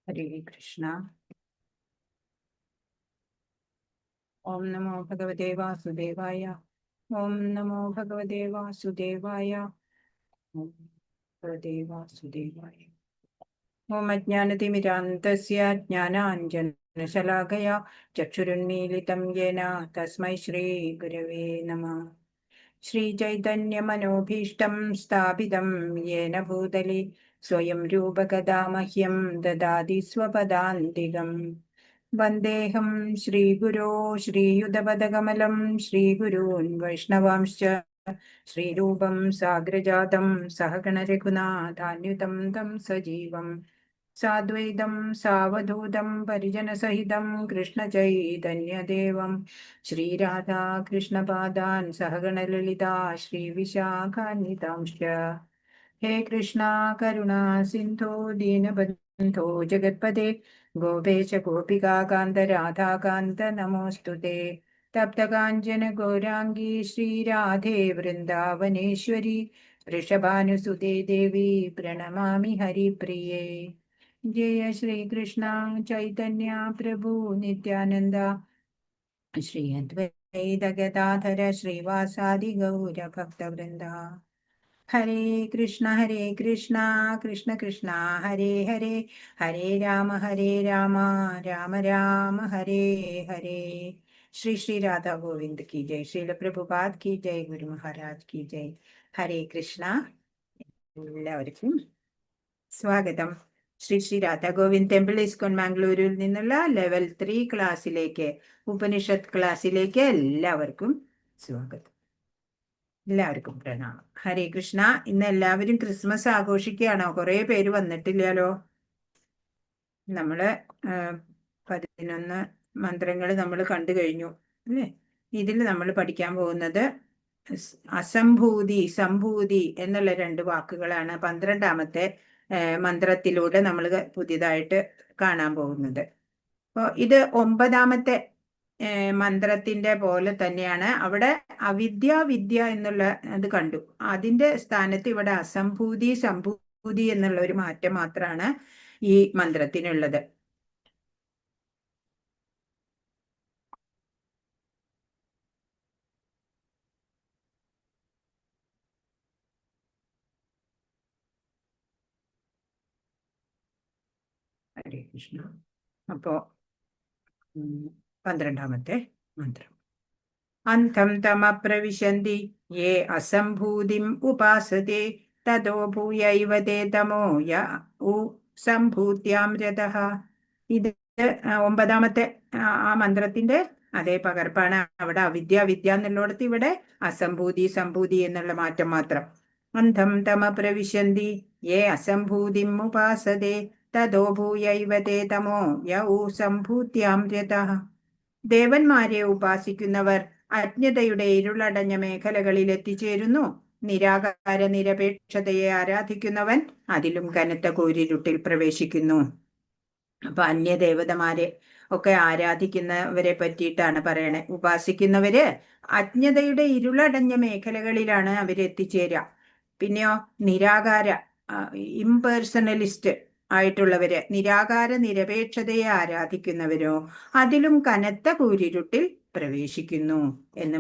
ഹരേ കൃഷ്ണ. ഓം നമോ ഭഗവതേ വാസുദേവായ. ഓം നമോ ഭഗവതേ വാസുദേവായ. ഓം ഭഗവതേ വാസുദേവായ. ഓം അജ്ഞാനതിമിരാന്തസ്യ ജ്ഞാനാഞ്ജനശലാകയാ ചക്ഷുരുന്മീലിതം യേന തസ്മൈ ശ്രീ ഗുരവേ നമഃ. ശ്രീചൈതന്യമനോഭീഷ്ടം സ്ഥാപിതം യേന ഭൂതലേ സ്വയം രൂപകഥാ മഹ്യം ദദാതി സ്വപദാന്തികം. വന്ദേഹം ശ്രീഗുരോ ശ്രീയുതപദകമലം ശ്രീഗുരൂൻ വൈഷ്ണവാംശ്ച ശ്രീരൂപം സാഗ്രജാതം സഹഗണ രഘുനാഥാന്യുതം തം സജീവം സാദ്വൈതം സാവധൂതം പരിജനസഹിതം കൃഷ്ണചൈതന്യദേവം ശ്രീരാധാകൃഷ്ണപാദാൻ സഹഗണലളിതാ ശ്രീവിശാഖാന്വിതാംശ്ച. ഹേ കൃഷ്ണ കരുണാ സിന്ധോ ദീനബന്ധോ ജഗത്പദേ ഗോപേശ ഗോപികാകാന്ത രാധാകാന്ത നമോസ്തുതേ. തപ്തകാഞ്ചന ഗൗരാംഗീ ശ്രീരാധേ വൃന്ദാവനേശ്വരി വൃഷഭാനുസുതേ ദേവി പ്രണമാമി ഹരിപ്രിയേ. ജയ ശ്രീകൃഷ്ണ ചൈതന്യ പ്രഭു നിത്യാനന്ദ ശ്രീ അദ്വൈത ഗദാധര ശ്രീവാസാദി ഗൗരഭക്തവൃന്ദ. ഹരേ കൃഷ്ണ കൃഷ്ണ കൃഷ്ണ ഹരേ ഹരേ, ഹരേ രാമ രാമ രാമ ഹരേ ഹരേ. ശ്രീ ശ്രീ രാധാ ഗോവിന്ദ് കി ജയ്. ശ്രീല പ്രഭുപാദ് കി ജയ്. ഗുരു മഹാരാജ് കി ജയ്. ഹരേ കൃഷ്ണ. എല്ലാവർക്കും സ്വാഗതം. ശ്രീ ശ്രീ രാധാ ഗോവിന്ദ് ടെമ്പിൾ ഇസ്കോൺ മാംഗ്ലൂരിൽ നിന്നുള്ള ലെവൽ 3 ക്ലാസ്സിലേക്ക്, ഉപനിഷത്ത് ക്ലാസ്സിലേക്ക് എല്ലാവർക്കും സ്വാഗതം. എല്ലാവർക്കും പ്രണാമം. ഹരേ കൃഷ്ണ. ഇന്ന് എല്ലാവരും ക്രിസ്മസ് ആഘോഷിക്കുകയാണോ? കുറെ പേര് വന്നിട്ടില്ലല്ലോ. നമ്മള് 11 മന്ത്രങ്ങൾ നമ്മൾ കണ്ടു കഴിഞ്ഞു അല്ലേ? ഇതിൽ നമ്മൾ പഠിക്കാൻ പോകുന്നത് അസംഭൂതി, സംഭൂതി എന്നുള്ള 2 വാക്കുകളാണ് 12ാമത്തെ മന്ത്രത്തിലൂടെ നമ്മൾ പുതിയതായിട്ട് കാണാൻ പോകുന്നത്. അപ്പോൾ ഇത് 9ാമത്തെ മന്ത്രത്തിന്റെ പോലെ തന്നെയാണ്. അവിടെ അവിദ്യ വിദ്യ എന്നുള്ള അത് കണ്ടു. അതിന്റെ സ്ഥാനത്ത് ഇവിടെ അസംഭൂതി സംഭൂതി എന്നുള്ള ഒരു മാറ്റം മാത്രമാണ് ഈ മന്ത്രത്തിനുള്ളത്. ഹരേ കൃഷ്ണ. അപ്പോ 12ാമത്തെ മന്ത്രം. അന്ധം തമപ്രവിശന്തി യേ അസംഭൂതിം ഉപാസതേ തതോ ഭൂയൈവ തേ തമോ യ ഉ സംഭൂത്യാം രതഃ. ഇത് 9ാമത്തെ ആ മന്ത്രത്തിന്റെ അതേ പകർപ്പാണ്. അവിടെ അവിദ്യ വിദ്യ എന്നുള്ളിടത്ത് ഇവിടെ അസംഭൂതി സംഭൂതി എന്നുള്ള മാറ്റം മാത്രം. അന്ധം തമപ്രവിശന്തി യേ അസംഭൂതിം ഉപാസതേ തതോ ഭൂയൈവ തേ തമോ യ ഉ സംഭൂത്യാം രതഃ. ദേവന്മാരെ ഉപാസിക്കുന്നവർ അജ്ഞതയുടെ ഇരുളടഞ്ഞ മേഖലകളിൽ എത്തിച്ചേരുന്നു. നിരാകാര നിരപേക്ഷതയെ ആരാധിക്കുന്നവൻ അതിലും കനത്ത കൂരിരുട്ടിൽ പ്രവേശിക്കുന്നു. അപ്പൊ അന്യദേവതമാരെ ഒക്കെ ആരാധിക്കുന്നവരെ പറ്റിയിട്ടാണ് പറയണേ. ഉപാസിക്കുന്നവര് അജ്ഞതയുടെ ഇരുളടഞ്ഞ മേഖലകളിലാണ് അവരെത്തിച്ചേരുക. പിന്നെയോ നിരാകാര ഇംപേഴ്സണലിസ്റ്റ് ആയിട്ടുള്ളവര്, നിരാകാര നിരപേക്ഷതയെ ആരാധിക്കുന്നവരോ അതിലും കനത്ത കൂരിരുട്ടിൽ പ്രവേശിക്കുന്നു എന്ന്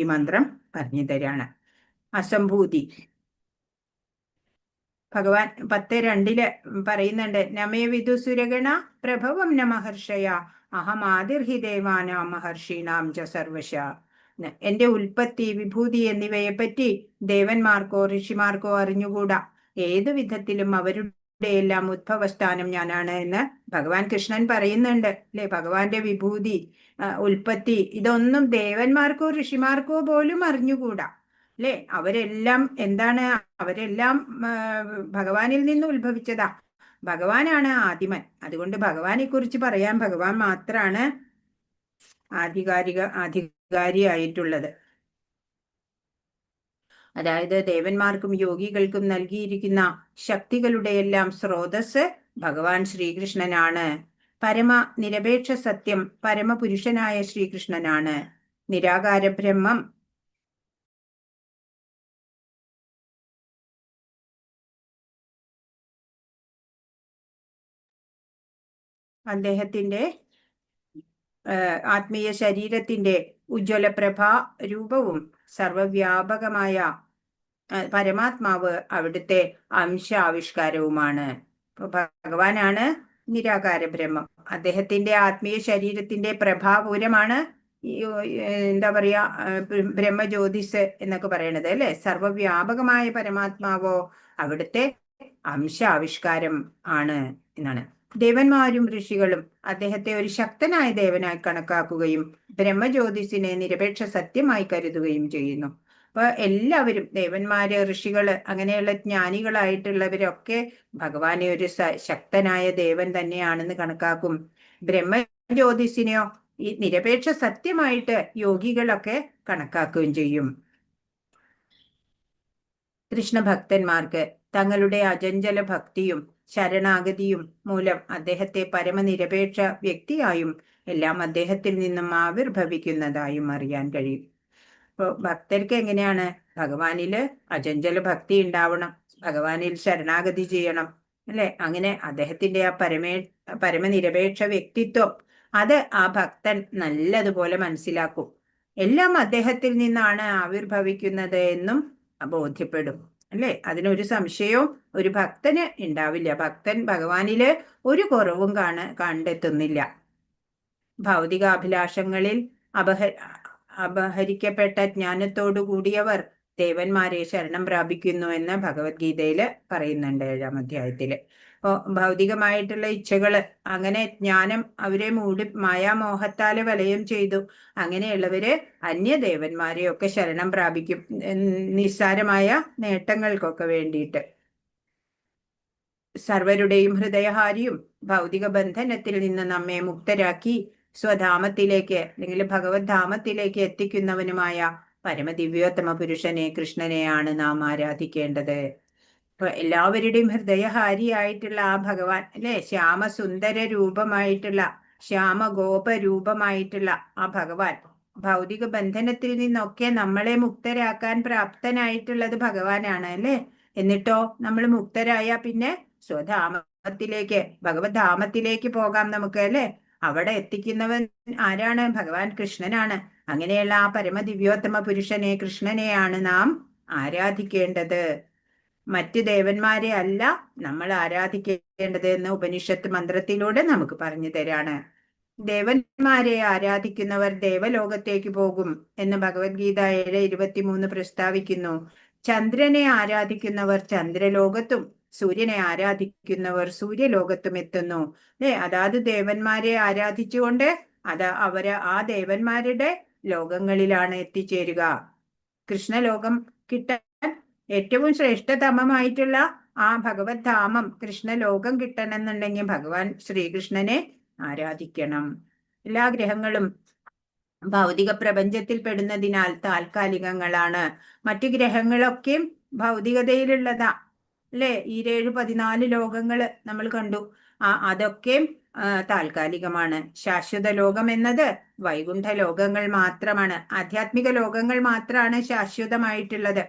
ഈ മന്ത്രം പറഞ്ഞു തരാണ്. അസംഭൂതി ഭഗവാൻ 10:2 പറയുന്നുണ്ട്. നമേ വിദുസുരഗണ പ്രഭവം ന മഹർഷയ അഹമാതിർഹി ദേവാനാം മഹർഷീണാം ച സർവശ. എന്റെ ഉൽപ്പത്തി വിഭൂതി എന്നിവയെ പറ്റി ദേവന്മാർക്കോ ഋഷിമാർക്കോ അറിഞ്ഞുകൂടാ. ഏതു വിധത്തിലും അവരുടെ എല്ലാം ഉദ്ഭവസ്ഥാനം ഞാനാണ് എന്ന് ഭഗവാൻ കൃഷ്ണൻ പറയുന്നുണ്ട് അല്ലെ. ഭഗവാന്റെ വിഭൂതി, ഉൽപ്പത്തി ഇതൊന്നും ദേവന്മാർക്കോ ഋഷിമാർക്കോ പോലും അറിഞ്ഞുകൂടാ അല്ലെ. അവരെല്ലാം എന്താണ്? അവരെല്ലാം ഭഗവാനിൽ നിന്ന് ഉത്ഭവിച്ചതാ. ഭഗവാനാണ് ആദിമൻ. അതുകൊണ്ട് ഭഗവാനെ കുറിച്ച് പറയാൻ ഭഗവാൻ മാത്രാണ് അധികാരിയായിട്ടുള്ളത്. അതായത് ദേവന്മാർക്കും യോഗികൾക്കും നൽകിയിരിക്കുന്ന ശക്തികളുടെയെല്ലാം സ്രോതസ് ഭഗവാൻ ശ്രീകൃഷ്ണനാണ്. പരമ നിരപേക്ഷ സത്യം പരമപുരുഷനായ ശ്രീകൃഷ്ണനാണ്. നിരാകാര ബ്രഹ്മം അദ്ദേഹത്തിന്റെ ആത്മീയ ശരീരത്തിന്റെ ഉജ്ജ്വലപ്രഭാ രൂപവും സർവവ്യാപകമായ പരമാത്മാവ് അവിടുത്തെ അംശാവിഷ്കാരവുമാണ്. ഭഗവാനാണ് നിരാകാര ബ്രഹ്മം. അദ്ദേഹത്തിന്റെ ആത്മീയ ശരീരത്തിന്റെ പ്രഭാപൂരമാണ് എന്താ പറയാ ബ്രഹ്മജ്യോതിസ് എന്നൊക്കെ പറയണത് അല്ലെ. സർവവ്യാപകമായ പരമാത്മാവോ അവിടുത്തെ അംശാവിഷ്കാരം ആണ് എന്നാണ്. ദേവന്മാരും ഋഷികളും അദ്ദേഹത്തെ ഒരു ശക്തനായ ദേവനായി കണക്കാക്കുകയും ബ്രഹ്മജ്യോതിസിനെ നിരപേക്ഷ സത്യമായി കരുതുകയും ചെയ്യുന്നു. അപ്പൊ എല്ലാവരും ദേവന്മാര്, ഋഷികള്, അങ്ങനെയുള്ള ജ്ഞാനികളായിട്ടുള്ളവരൊക്കെ ഭഗവാനെ ഒരു ശക്തനായ ദേവൻ തന്നെയാണെന്ന് കണക്കാക്കും. ബ്രഹ്മജ്യോതിസിനെയോ ഈ നിരപേക്ഷ സത്യമായിട്ട് യോഗികളൊക്കെ കണക്കാക്കുകയും ചെയ്യും. കൃഷ്ണഭക്തന്മാർക്ക് തങ്ങളുടെ അചഞ്ചല ഭക്തിയും ശരണാഗതിയും മൂലം അദ്ദേഹത്തെ പരമനിരപേക്ഷ വ്യക്തിയായും എല്ലാം അദ്ദേഹത്തിൽ നിന്നും ആവിർഭവിക്കുന്നതായും അറിയാൻ കഴിയും. ഇപ്പോൾ ഭക്തർക്ക് എങ്ങനെയാണ്? ഭഗവാനില് അചഞ്ചല ഭക്തി ഉണ്ടാവണം, ഭഗവാനിൽ ശരണാഗതി ചെയ്യണം അല്ലെ. അങ്ങനെ അദ്ദേഹത്തിന്റെ ആ പരമനിരപേക്ഷ വ്യക്തിത്വം അത് ആ ഭക്തൻ നല്ലതുപോലെ മനസ്സിലാക്കും. എല്ലാം അദ്ദേഹത്തിൽ നിന്നാണ് ആവിർഭവിക്കുന്നത് എന്നും ബോധ്യപ്പെടും അല്ലെ. അതിനൊരു സംശയവും ഒരു ഭക്തന് ഉണ്ടാവില്ല. ഭക്തൻ ഭഗവാനില് ഒരു കുറവും കണ്ടെത്തുന്നില്ല. ഭൗതികാഭിലാഷങ്ങളിൽ അപഹരിക്കപ്പെട്ട ജ്ഞാനത്തോടു കൂടിയവർ ദേവന്മാരെ ശരണം പ്രാപിക്കുന്നു എന്ന് ഭഗവത്ഗീതയില് പറയുന്നുണ്ട് 7-ാം അധ്യായത്തില്. അപ്പോ ഭൗതികമായിട്ടുള്ള ഇച്ഛകള്, അങ്ങനെ ജ്ഞാനം അവരെ മായാമോഹത്താല് വലയം ചെയ്തു. അങ്ങനെയുള്ളവര് അന്യദേവന്മാരെയൊക്കെ ശരണം പ്രാപിക്കും നിസ്സാരമായ നേട്ടങ്ങൾക്കൊക്കെ വേണ്ടിയിട്ട്. സർവരുടെയും ഹൃദയഹാരിയും ഭൗതിക ബന്ധനത്തിൽ നിന്ന് നമ്മെ മുക്തരാക്കി സ്വധാമത്തിലേക്ക് അല്ലെങ്കിൽ ഭഗവത് ധാമത്തിലേക്ക് എത്തിക്കുന്നവനുമായ പരമദിവ്യോത്തമ പുരുഷനെ, കൃഷ്ണനെയാണ് നാം ആരാധിക്കേണ്ടത്. ഇപ്പൊ എല്ലാവരുടെയും ഹൃദയഹാരിയായിട്ടുള്ള ആ ഭഗവാൻ അല്ലെ, ശ്യാമസുന്ദര രൂപമായിട്ടുള്ള, ശ്യാമഗോപ രൂപമായിട്ടുള്ള ആ ഭഗവാൻ, ഭൗതിക ബന്ധനത്തിൽ നിന്നൊക്കെ നമ്മളെ മുക്തരാക്കാൻ പ്രാപ്തനായിട്ടുള്ളത് ഭഗവാനാണ് അല്ലെ. എന്നിട്ടോ നമ്മൾ മുക്തരായ പിന്നെ സ്വധാമത്തിലേക്ക്, ഭഗവത് ധാമത്തിലേക്ക് പോകാം നമുക്ക് അല്ലെ. അവിടെ എത്തിക്കുന്നവൻ ആരാണ്? ഭഗവാൻ കൃഷ്ണനാണ്. അങ്ങനെയുള്ള ആ പരമദിവ്യോത്തമ പുരുഷനെ, കൃഷ്ണനെയാണ് നാം ആരാധിക്കേണ്ടത്. മറ്റ് ദേവന്മാരെ അല്ല നമ്മൾ ആരാധിക്കേണ്ടത് എന്ന് ഉപനിഷത്ത് മന്ത്രത്തിലൂടെ നമുക്ക് പറഞ്ഞു തരാണ്. ദേവന്മാരെ ആരാധിക്കുന്നവർ ദേവലോകത്തേക്ക് പോകും എന്ന് ഭഗവത്ഗീത 7:23 പ്രസ്താവിക്കുന്നു. ചന്ദ്രനെ ആരാധിക്കുന്നവർ ചന്ദ്രലോകത്തും സൂര്യനെ ആരാധിക്കുന്നവർ സൂര്യലോകത്തും എത്തുന്നു അല്ലെ. അതാത് ദേവന്മാരെ ആരാധിച്ചുകൊണ്ട് അവര് ആ ദേവന്മാരുടെ ലോകങ്ങളിലാണ് എത്തിച്ചേരുക. കൃഷ്ണലോകം കിട്ടാൻ ഏറ്റവും ശ്രേഷ്ഠതമമായിട്ടുള്ള ആ ഭഗവത് ധാമം, കൃഷ്ണലോകം കിട്ടണമെന്നുണ്ടെങ്കിൽ ഭഗവാൻ ശ്രീകൃഷ്ണനെ ആരാധിക്കണം. എല്ലാ ഗ്രഹങ്ങളും ഭൗതിക പ്രപഞ്ചത്തിൽ പെടുന്നതിനാൽ താൽക്കാലികങ്ങളാണ്. മറ്റു ഗ്രഹങ്ങളൊക്കെയും ഭൗതികതയിലുള്ളതാ അല്ലെ. ഈ 7-14 ലോകങ്ങള് നമ്മൾ കണ്ടു. അതൊക്കെ താൽക്കാലികമാണ്. ശാശ്വത ലോകം എന്നത് വൈകുണ്ഠ ലോകങ്ങൾ മാത്രമാണ്. ആധ്യാത്മിക ലോകങ്ങൾ മാത്രമാണ് ശാശ്വതമായിട്ടുള്ളത്.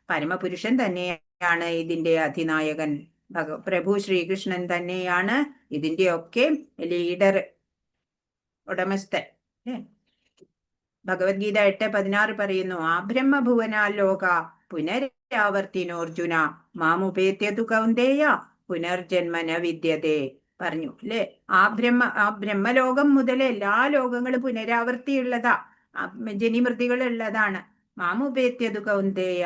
പരമപുരുഷൻ തന്നെയാണ് ഇതിന്റെ അധിനായകൻ. പ്രഭു ശ്രീകൃഷ്ണൻ തന്നെയാണ് ഇതിന്റെ ഒക്കെ ലീഡർ, ഉടമസ്ഥൻ. ഭഗവത്ഗീത 8:16 പറയുന്നു, ആ ബ്രഹ്മഭുവനാലോക പുനരാവർത്തിനോർജുന മാമുപേത്യതു കൗന്ദേയ പുനർജന്മന വിദ്യതേ പറഞ്ഞു അല്ലെ. ആ ബ്രഹ്മലോകം മുതൽ എല്ലാ ലോകങ്ങളും പുനരാവർത്തിയുള്ളതാ, ജനിമൃതികൾ ഉള്ളതാണ്. മാമുപേത്യതു കൗന്ദേയ,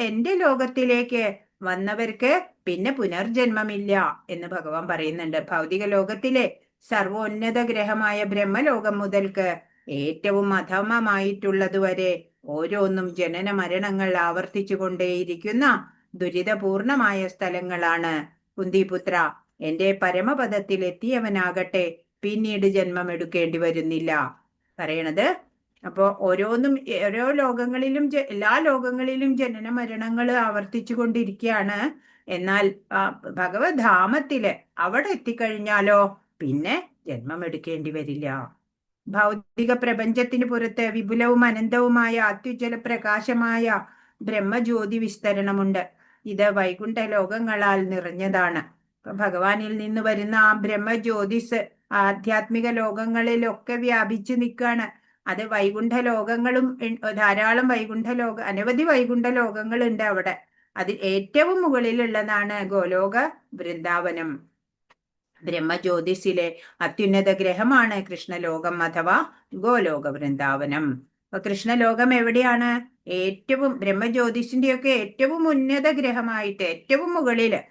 എന്റെ ലോകത്തിലേക്ക് വന്നവർക്ക് പിന്നെ പുനർജന്മമില്ല എന്ന് ഭഗവാൻ പറയുന്നുണ്ട്. ഭൗതിക ലോകത്തിലെ സർവോന്നത ഗ്രഹമായ ബ്രഹ്മലോകം മുതൽക്ക് ഏറ്റവും അധമമായിട്ടുള്ളതുവരെ ഓരോന്നും ജനന മരണങ്ങൾ ആവർത്തിച്ചു കൊണ്ടേയിരിക്കുന്ന ദുരിതപൂർണമായ സ്ഥലങ്ങളാണ്. കുന്തിപുത്ര, എന്റെ പരമപദത്തിൽ എത്തിയവനാകട്ടെ പിന്നീട് ജന്മമെടുക്കേണ്ടി വരുന്നില്ല പറയണത്. അപ്പോ ഓരോന്നും ഓരോ ലോകങ്ങളിലും എല്ലാ ലോകങ്ങളിലും ജനന മരണങ്ങൾ ആവർത്തിച്ചു കൊണ്ടിരിക്കുകയാണ്. എന്നാൽ ഭഗവത് ധാമത്തില് അവിടെ എത്തിക്കഴിഞ്ഞാലോ പിന്നെ ജന്മമെടുക്കേണ്ടി വരില്ല. ഭൗതിക പ്രപഞ്ചത്തിന് പുറത്ത് വിപുലവും അനന്തവുമായ അത്യുജ്വല പ്രകാശമായ ബ്രഹ്മജ്യോതി വിസ്തരണമുണ്ട്. ഇത് വൈകുണ്ഠ ലോകങ്ങളാൽ നിറഞ്ഞതാണ്. ഭഗവാനിൽ നിന്ന് വരുന്ന ആ ബ്രഹ്മജ്യോതിസ് ആധ്യാത്മിക ലോകങ്ങളിലൊക്കെ വ്യാപിച്ചു നിൽക്കുകയാണ്. അത് വൈകുണ്ഠ ലോകങ്ങളും ധാരാളം അനവധി വൈകുണ്ഠ ലോകങ്ങളുണ്ട് അവിടെ. അതിൽ ഏറ്റവും മുകളിലുള്ളതാണ് ഗോലോക വൃന്ദാവനം. ബ്രഹ്മജ്യോതിസിലെ അത്യുന്നത ഗ്രഹമാണ് കൃഷ്ണലോകം അഥവാ ഗോലോക വൃന്ദാവനം. അപ്പൊ കൃഷ്ണലോകം എവിടെയാണ്? ഏറ്റവും ബ്രഹ്മജ്യോതിസിന്റെയൊക്കെ ഏറ്റവും ഉന്നത ഗ്രഹമായിട്ട് ഏറ്റവും മുകളില്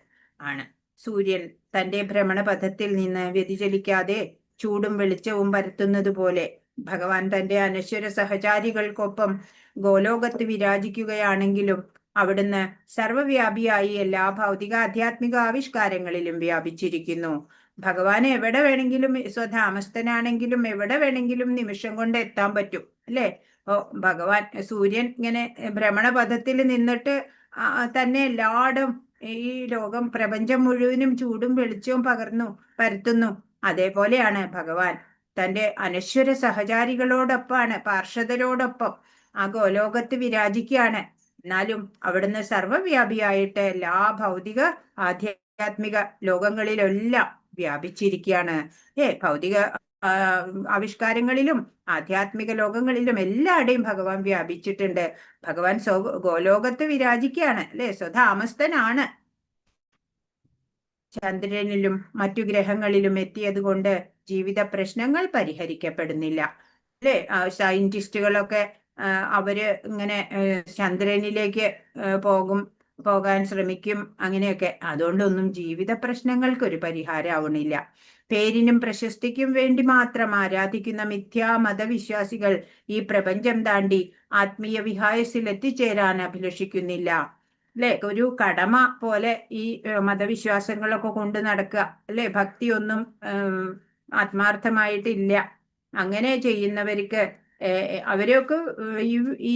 ആണ്. സൂര്യൻ തന്റെ ഭ്രമണപഥത്തിൽ നിന്ന് വ്യതിചലിക്കാതെ ചൂടും വെളിച്ചവും പരത്തുന്നത് പോലെ ഭഗവാൻ തന്റെ അനശ്വര സഹചാരികൾക്കൊപ്പം ഗോലോകത്ത് വിരാജിക്കുകയാണെങ്കിലും അവിടുന്ന് സർവവ്യാപിയായി എല്ലാ ഭൗതിക ആധ്യാത്മിക ആവിഷ്കാരങ്ങളിലും വ്യാപിച്ചിരിക്കുന്നു. ഭഗവാൻ എവിടെ വേണമെങ്കിലും സ്വധാമസ്ഥനാണെങ്കിലും എവിടെ വേണമെങ്കിലും നിമിഷം കൊണ്ട് എത്താൻ പറ്റും അല്ലേ? ഓ ഭഗവാൻ സൂര്യൻ ഇങ്ങനെ ഭ്രമണപഥത്തിൽ നിന്നിട്ട് തന്നെ എല്ലായിടും ഈ ലോകം പ്രപഞ്ചം മുഴുവനും ചൂടും വെളിച്ചവും പരത്തുന്നു. അതേപോലെയാണ് ഭഗവാൻ തന്റെ അനശ്വര സഹചാരികളോടൊപ്പമാണ്, പാർഷദരോടൊപ്പം ആ ഗോലോകത്ത് വിരാജിക്കുകയാണ്. എന്നാലും അവിടുന്ന് സർവവ്യാപിയായിട്ട് എല്ലാ ഭൗതിക ആധ്യാത്മിക ലോകങ്ങളിലെല്ലാം വ്യാപിച്ചിരിക്കുകയാണ്. ഭൗതിക ആവിഷ്കാരങ്ങളിലും ആധ്യാത്മിക ലോകങ്ങളിലും എല്ലായിടെയും ഭഗവാൻ വ്യാപിച്ചിട്ടുണ്ട്. ഭഗവാൻ ഗോലോകത്ത് വിരാജിക്കുകയാണ് അല്ലെ, സ്വധാമസ്ഥനാണ്. ചന്ദ്രനിലും മറ്റു ഗ്രഹങ്ങളിലും എത്തിയത് കൊണ്ട് ജീവിത പ്രശ്നങ്ങൾ പരിഹരിക്കപ്പെടുന്നില്ല അല്ലെ. സയന്റിസ്റ്റുകളൊക്കെ അവര് ഇങ്ങനെ ചന്ദ്രനിലേക്ക് പോകാൻ ശ്രമിക്കും അങ്ങനെയൊക്കെ. അതുകൊണ്ടൊന്നും ജീവിത പ്രശ്നങ്ങൾക്ക് ഒരു പരിഹാരമാവണില്ല. പേരിനും പ്രശസ്തിക്കും വേണ്ടി മാത്രം ആരാധിക്കുന്ന മിഥ്യാ മതവിശ്വാസികൾ ഈ പ്രപഞ്ചം താണ്ടി ആത്മീയ വിഹായസിൽ എത്തിച്ചേരാൻ അഭിലഷിക്കുന്നില്ല അല്ലെ. ഒരു കടമ പോലെ ഈ മതവിശ്വാസങ്ങളൊക്കെ കൊണ്ട് നടക്കുക അല്ലെ. ഭക്തിയൊന്നും ആത്മാർത്ഥമായിട്ടില്ല. അങ്ങനെ ചെയ്യുന്നവർക്ക് അവരെയൊക്കെ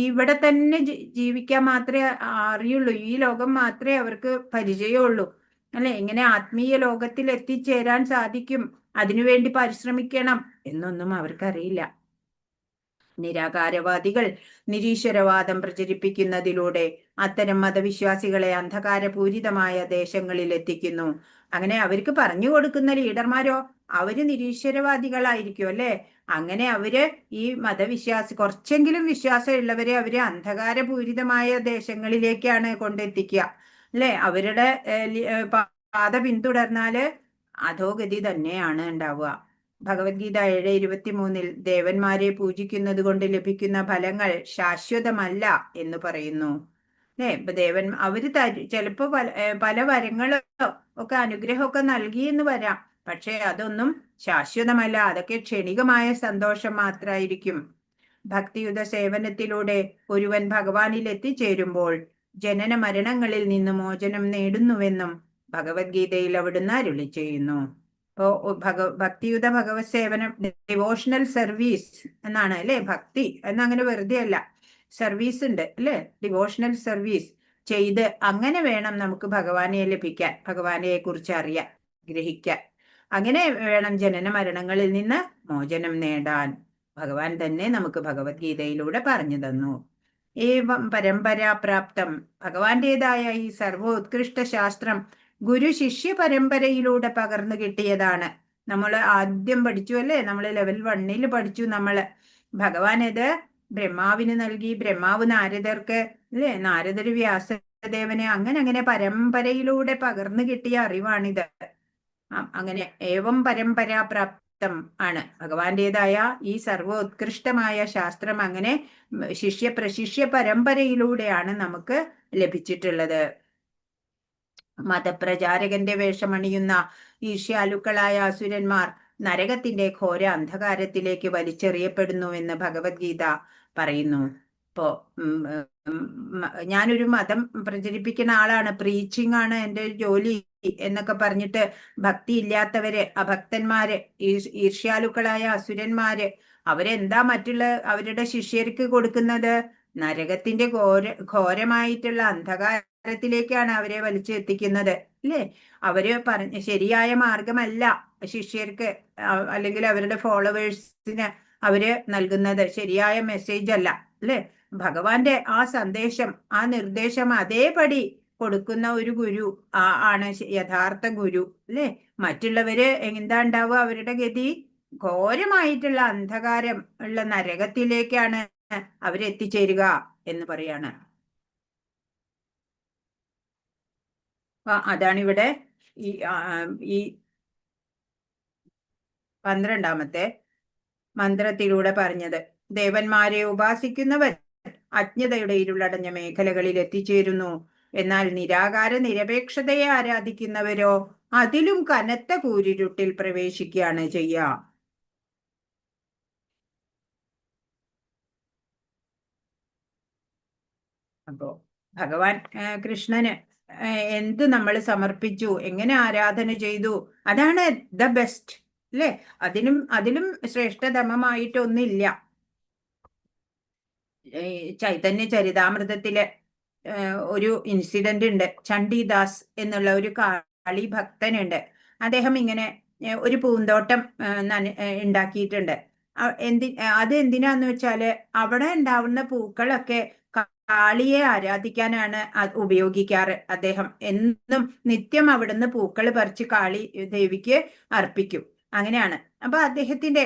ഇവിടെ തന്നെ ജീവിക്കാൻ മാത്രമേ അറിയുള്ളൂ, ഈ ലോകം മാത്രമേ അവർക്ക് പരിചയമുള്ളൂ അല്ലെ. ഇങ്ങനെ ആത്മീയ ലോകത്തിൽ എത്തിച്ചേരാൻ സാധിക്കും, അതിനുവേണ്ടി പരിശ്രമിക്കണം എന്നൊന്നും അവർക്കറിയില്ല. നിരാകാരവാദികൾ നിരീശ്വരവാദം പ്രചരിപ്പിക്കുന്നതിലൂടെ അത്തരം മതവിശ്വാസികളെ അന്ധകാരപൂരിതമായ ദേശങ്ങളിൽ എത്തിക്കുന്നു. അങ്ങനെ അവർക്ക് പറഞ്ഞു കൊടുക്കുന്ന ലീഡർമാരോ അവര് നിരീശ്വരവാദികളായിരിക്കും അല്ലെ. അങ്ങനെ അവര് ഈ കുറച്ചെങ്കിലും വിശ്വാസമുള്ളവരെ അവര് അന്ധകാരപൂരിതമായ ദേശങ്ങളിലേക്കാണ് കൊണ്ടെത്തിക്കുക അല്ലെ. അവരുടെ പാത പിന്തുടർന്നാല് അധോഗതി തന്നെയാണ് ഉണ്ടാവുക. ഭഗവത്ഗീത 7:23 ദേവന്മാരെ പൂജിക്കുന്നത് കൊണ്ട് ലഭിക്കുന്ന ഫലങ്ങൾ ശാശ്വതമല്ല എന്ന് പറയുന്നു അല്ലെ. അവര് ചിലപ്പോ പല വരങ്ങളോ ഒക്കെ അനുഗ്രഹമൊക്കെ നൽകിയെന്ന് വരാം, പക്ഷെ അതൊന്നും ശാശ്വതമല്ല. അതൊക്കെ ക്ഷണികമായ സന്തോഷം മാത്രമായിരിക്കും. ഭക്തിയുത സേവനത്തിലൂടെ ഒരുവൻ ഭഗവാനിൽ എത്തിച്ചേരുമ്പോൾ ജനന മരണങ്ങളിൽ നിന്ന് മോചനം നേടുന്നുവെന്നും ഭഗവത്ഗീതയിൽ അവിടുന്ന് അരുളി ചെയ്യുന്നു. ഭക്തിയുത ഭഗവത് സേവനം, ഡിവോഷണൽ സർവീസ് എന്നാണ് അല്ലെ. ഭക്തി എന്നങ്ങനെ വെറുതെ അല്ല, സർവീസ് ഉണ്ട് അല്ലെ. ഡിവോഷണൽ സർവീസ് ചെയ്ത് അങ്ങനെ വേണം നമുക്ക് ഭഗവാനെ ലഭിക്കാൻ, ഭഗവാനെ കുറിച്ച് അറിയാൻ, ഗ്രഹിക്കാൻ. അങ്ങനെ വേണം ജനന മരണങ്ങളിൽ നിന്ന് മോചനം നേടാൻ. ഭഗവാൻ തന്നെ നമുക്ക് ഭഗവത്ഗീതയിലൂടെ പറഞ്ഞു തന്നു. ഏവം പരമ്പരാപ്രാപ്തം, ഭഗവാന്റേതായ ഈ സർവോത്കൃഷ്ട ശാസ്ത്രം ഗുരു ശിഷ്യ പരമ്പരയിലൂടെ പകർന്നു കിട്ടിയതാണ്. നമ്മൾ ആദ്യം പഠിച്ചു അല്ലേ, നമ്മൾ ലെവൽ 1 പഠിച്ചു. ഭഗവാൻ ഇത് ബ്രഹ്മാവിന് നൽകി, ബ്രഹ്മാവ് നാരദർക്ക് അല്ലെ, നാരദര് വ്യാസദേവന്, അങ്ങനെ പരമ്പരയിലൂടെ പകർന്നു കിട്ടിയ അറിവാണിത്. അങ്ങനെ ഏവം പരമ്പരാപ്രാപ്തം ആണ് ഭഗവാന്റേതായ ഈ സർവോത്കൃഷ്ടമായ ശാസ്ത്രം. അങ്ങനെ പ്രശിഷ്യ പരമ്പരയിലൂടെയാണ് നമുക്ക് ലഭിച്ചിട്ടുള്ളത്. മതപ്രചാരകന്റെ വേഷമണിയുന്ന ഈർഷ്യാലുക്കളായ അസുരന്മാർ നരകത്തിന്റെ ഘോര അന്ധകാരത്തിലേക്ക് വലിച്ചെറിയപ്പെടുന്നുവെന്ന് ഭഗവത്ഗീത പറയുന്നു. ഇപ്പോ ഞാനൊരു മതം പ്രചരിപ്പിക്കുന്ന ആളാണ്, പ്രീച്ചിങ് ആണ് എൻ്റെ ജോലി. എന്നൊക്കെ പറഞ്ഞിട്ട് ഭക്തി ഇല്ലാത്തവര്, അഭക്തന്മാര്, ഈർഷ്യാലുക്കളായ അസുരന്മാര് അവരെന്താ അവരുടെ ശിഷ്യർക്ക് കൊടുക്കുന്നത്? നരകത്തിന്റെ ഘോരമായിട്ടുള്ള അന്ധകാരത്തിലേക്കാണ് അവരെ വലിച്ചെത്തിക്കുന്നത്, അല്ലേ? അവര് ശരിയായ മാർഗമല്ല ശിഷ്യർക്ക് അല്ലെങ്കിൽ അവരുടെ ഫോളോവേഴ്സിന് അവര് നൽകുന്നത്, ശരിയായ മെസ്സേജ് അല്ല, അല്ലേ? ഭഗവാന്റെ ആ സന്ദേശം, ആ നിർദ്ദേശം അതേപടി കൊടുക്കുന്ന ഒരു ഗുരു ആണ് യഥാർത്ഥ ഗുരു, അല്ലേ? മറ്റുള്ളവര് എന്താ ഉണ്ടാവുക? അവരുടെ ഗതി ഘോരമായിട്ടുള്ള അന്ധകാരം ഉള്ള നരകത്തിലേക്കാണ് അവരെത്തിച്ചേരുക എന്ന് പറയാണ്. അതാണിവിടെ ഈ 12ാമത്തെ മന്ത്രത്തിലൂടെ പറഞ്ഞത്. ദേവന്മാരെ ഉപാസിക്കുന്നവർ അജ്ഞതയുടെ ഇരുളടഞ്ഞ മേഖലകളിൽ എത്തിച്ചേരുന്നു. എന്നാൽ നിരാകാര നിരപേക്ഷതയെ ആരാധിക്കുന്നവരോ അതിലും കനത്ത കൂരിരുട്ടിൽ പ്രവേശിക്കുകയാണ് ചെയ്യുക. അപ്പോ ഭഗവാൻ കൃഷ്ണന് എന്ത് നമ്മൾ സമർപ്പിച്ചു, എങ്ങനെ ആരാധന ചെയ്തു, അതാണ് ദ ബെസ്റ്റ്, അല്ലേ? അതിലും ശ്രേഷ്ഠതമമായിട്ടൊന്നില്ല. ചൈതന്യ ചരിതാമൃതത്തിലെ ഒരു ഇൻസിഡന്റ് ഉണ്ട്. ചണ്ഡീദാസ് എന്നുള്ള ഒരു കാളി ഭക്തനുണ്ട്. അദ്ദേഹം ഇങ്ങനെ ഒരു പൂന്തോട്ടം ഉണ്ടാക്കിയിട്ടുണ്ട്. അത് എന്തിനാന്ന് വെച്ചാല് അവിടെ ഉണ്ടാവുന്ന പൂക്കളൊക്കെ കാളിയെ ആരാധിക്കാനാണ് ഉപയോഗിക്കാറ്. അദ്ദേഹം എന്നും നിത്യം അവിടുന്ന് പൂക്കൾ പറിച്ച് കാളി ദേവിക്ക് അർപ്പിക്കും. അങ്ങനെയാണ്. അപ്പൊ അദ്ദേഹത്തിന്റെ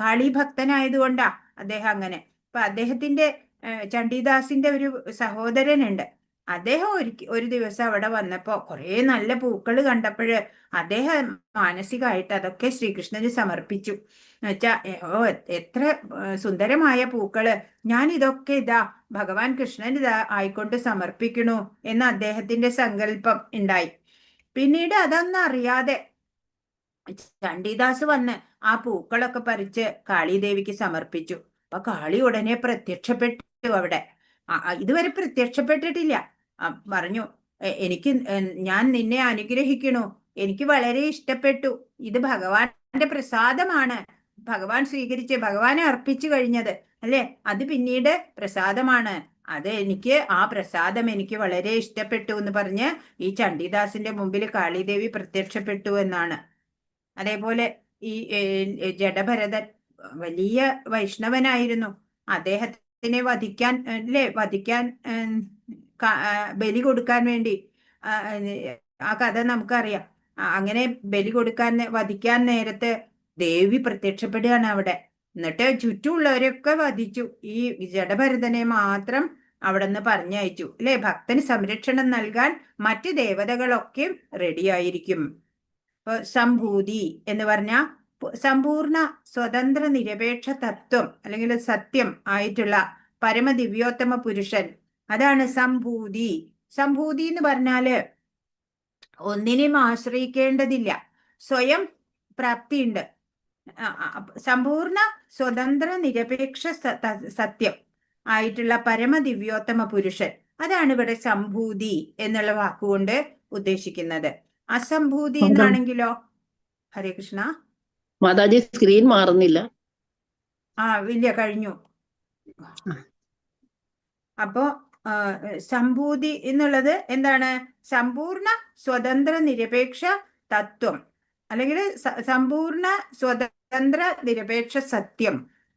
കാളി ഭക്തനായതുകൊണ്ടാ അദ്ദേഹം അങ്ങനെ. അപ്പൊ അദ്ദേഹത്തിന്റെ ചണ്ഡീദാസിന്റെ ഒരു സഹോദരനുണ്ട്. അദ്ദേഹം ഒരു ദിവസം അവിടെ വന്നപ്പോ കുറെ നല്ല പൂക്കൾ കണ്ടപ്പോഴ് അദ്ദേഹം മാനസികമായിട്ട് അതൊക്കെ ശ്രീകൃഷ്ണന് സമർപ്പിച്ചു. എന്നുവെച്ചാ എത്ര സുന്ദരമായ പൂക്കള്, ഞാൻ ഇതൊക്കെ ഭഗവാൻ കൃഷ്ണൻ ആയിക്കൊണ്ട് സമർപ്പിക്കണു എന്ന് അദ്ദേഹത്തിന്റെ സങ്കല്പം ഉണ്ടായി. പിന്നീട് അതൊന്നും അറിയാതെ ചണ്ഡീദാസ് വന്ന് ആ പൂക്കളൊക്കെ പറിച്ച് കാളിദേവിക്ക് സമർപ്പിച്ചു. അപ്പൊ കാളി ഉടനെ പ്രത്യക്ഷപ്പെട്ടു അവിടെ. ഇതുവരെ പ്രത്യക്ഷപ്പെട്ടിട്ടില്ല. പറഞ്ഞു, ഞാൻ നിന്നെ അനുഗ്രഹിക്കണു, എനിക്ക് വളരെ ഇഷ്ടപ്പെട്ടു, ഇത് ഭഗവാന്റെ പ്രസാദമാണ്, ഭഗവാൻ സ്വീകരിച്ച് ഭഗവാനെ അർപ്പിച്ചു കഴിഞ്ഞത്, അല്ലെ? അത് പിന്നീട് പ്രസാദമാണ്, ആ പ്രസാദം എനിക്ക് വളരെ ഇഷ്ടപ്പെട്ടു എന്ന് പറഞ്ഞ് ഈ ചണ്ഡീദാസിന്റെ മുമ്പിൽ കാളിദേവി പ്രത്യക്ഷപ്പെട്ടു എന്നാണ്. അതേപോലെ ഈ ജഡഭരതൻ വലിയ വൈഷ്ണവനായിരുന്നു. അദ്ദേഹത്തിനെ വധിക്കാൻ ബലി കൊടുക്കാൻ വേണ്ടി ആ കഥ നമുക്കറിയാം. അങ്ങനെ വധിക്കാൻ നേരത്ത് ദേവി പ്രത്യക്ഷപ്പെടുകയാണ് അവിടെ. എന്നിട്ട് ചുറ്റുമുള്ളവരൊക്കെ വധിച്ചു. ഈ ജഡഭരതനെ മാത്രം അവിടെ നിന്ന് പറഞ്ഞയച്ചു, അല്ലെ? ഭക്തന് സംരക്ഷണം നൽകാൻ മറ്റ് ദേവതകളൊക്കെ റെഡിയായിരിക്കും. സംഭൂതി എന്ന് പറഞ്ഞ സമ്പൂർണ്ണ സ്വതന്ത്ര നിരപേക്ഷ തത്വം അല്ലെങ്കിൽ സത്യം ആയിട്ടുള്ള പരമദിവ്യോത്തമ പുരുഷൻ, അതാണ് സംഭൂതി. സംഭൂതി എന്ന് പറഞ്ഞാല് ഒന്നിനെയും ആശ്രയിക്കേണ്ടതില്ല, സ്വയം പ്രാപ്തിയുണ്ട്. സമ്പൂർണ്ണ സ്വതന്ത്ര നിരപേക്ഷ സത്യം ആയിട്ടുള്ള പരമദിവ്യോത്തമ പുരുഷൻ, അതാണ് ഇവിടെ സംഭൂതി എന്നുള്ള വാക്കുകൊണ്ട് ഉദ്ദേശിക്കുന്നത്. അസംഭൂതി എന്നാണെങ്കിലോ? ഹരേ കൃഷ്ണ. മാതാജി സ്ക്രീൻ മാറുന്നില്ല. ഇല്ല, കഴിഞ്ഞു. അപ്പോ സംഭൂതി എന്നുള്ളത് എന്താണ്? സമ്പൂർണ്ണ സ്വതന്ത്ര നിരപേക്ഷ തത്വം അല്ലെങ്കിൽ സമ്പൂർണ്ണ സ്വതന്ത്ര നിരപേക്ഷ സത്യം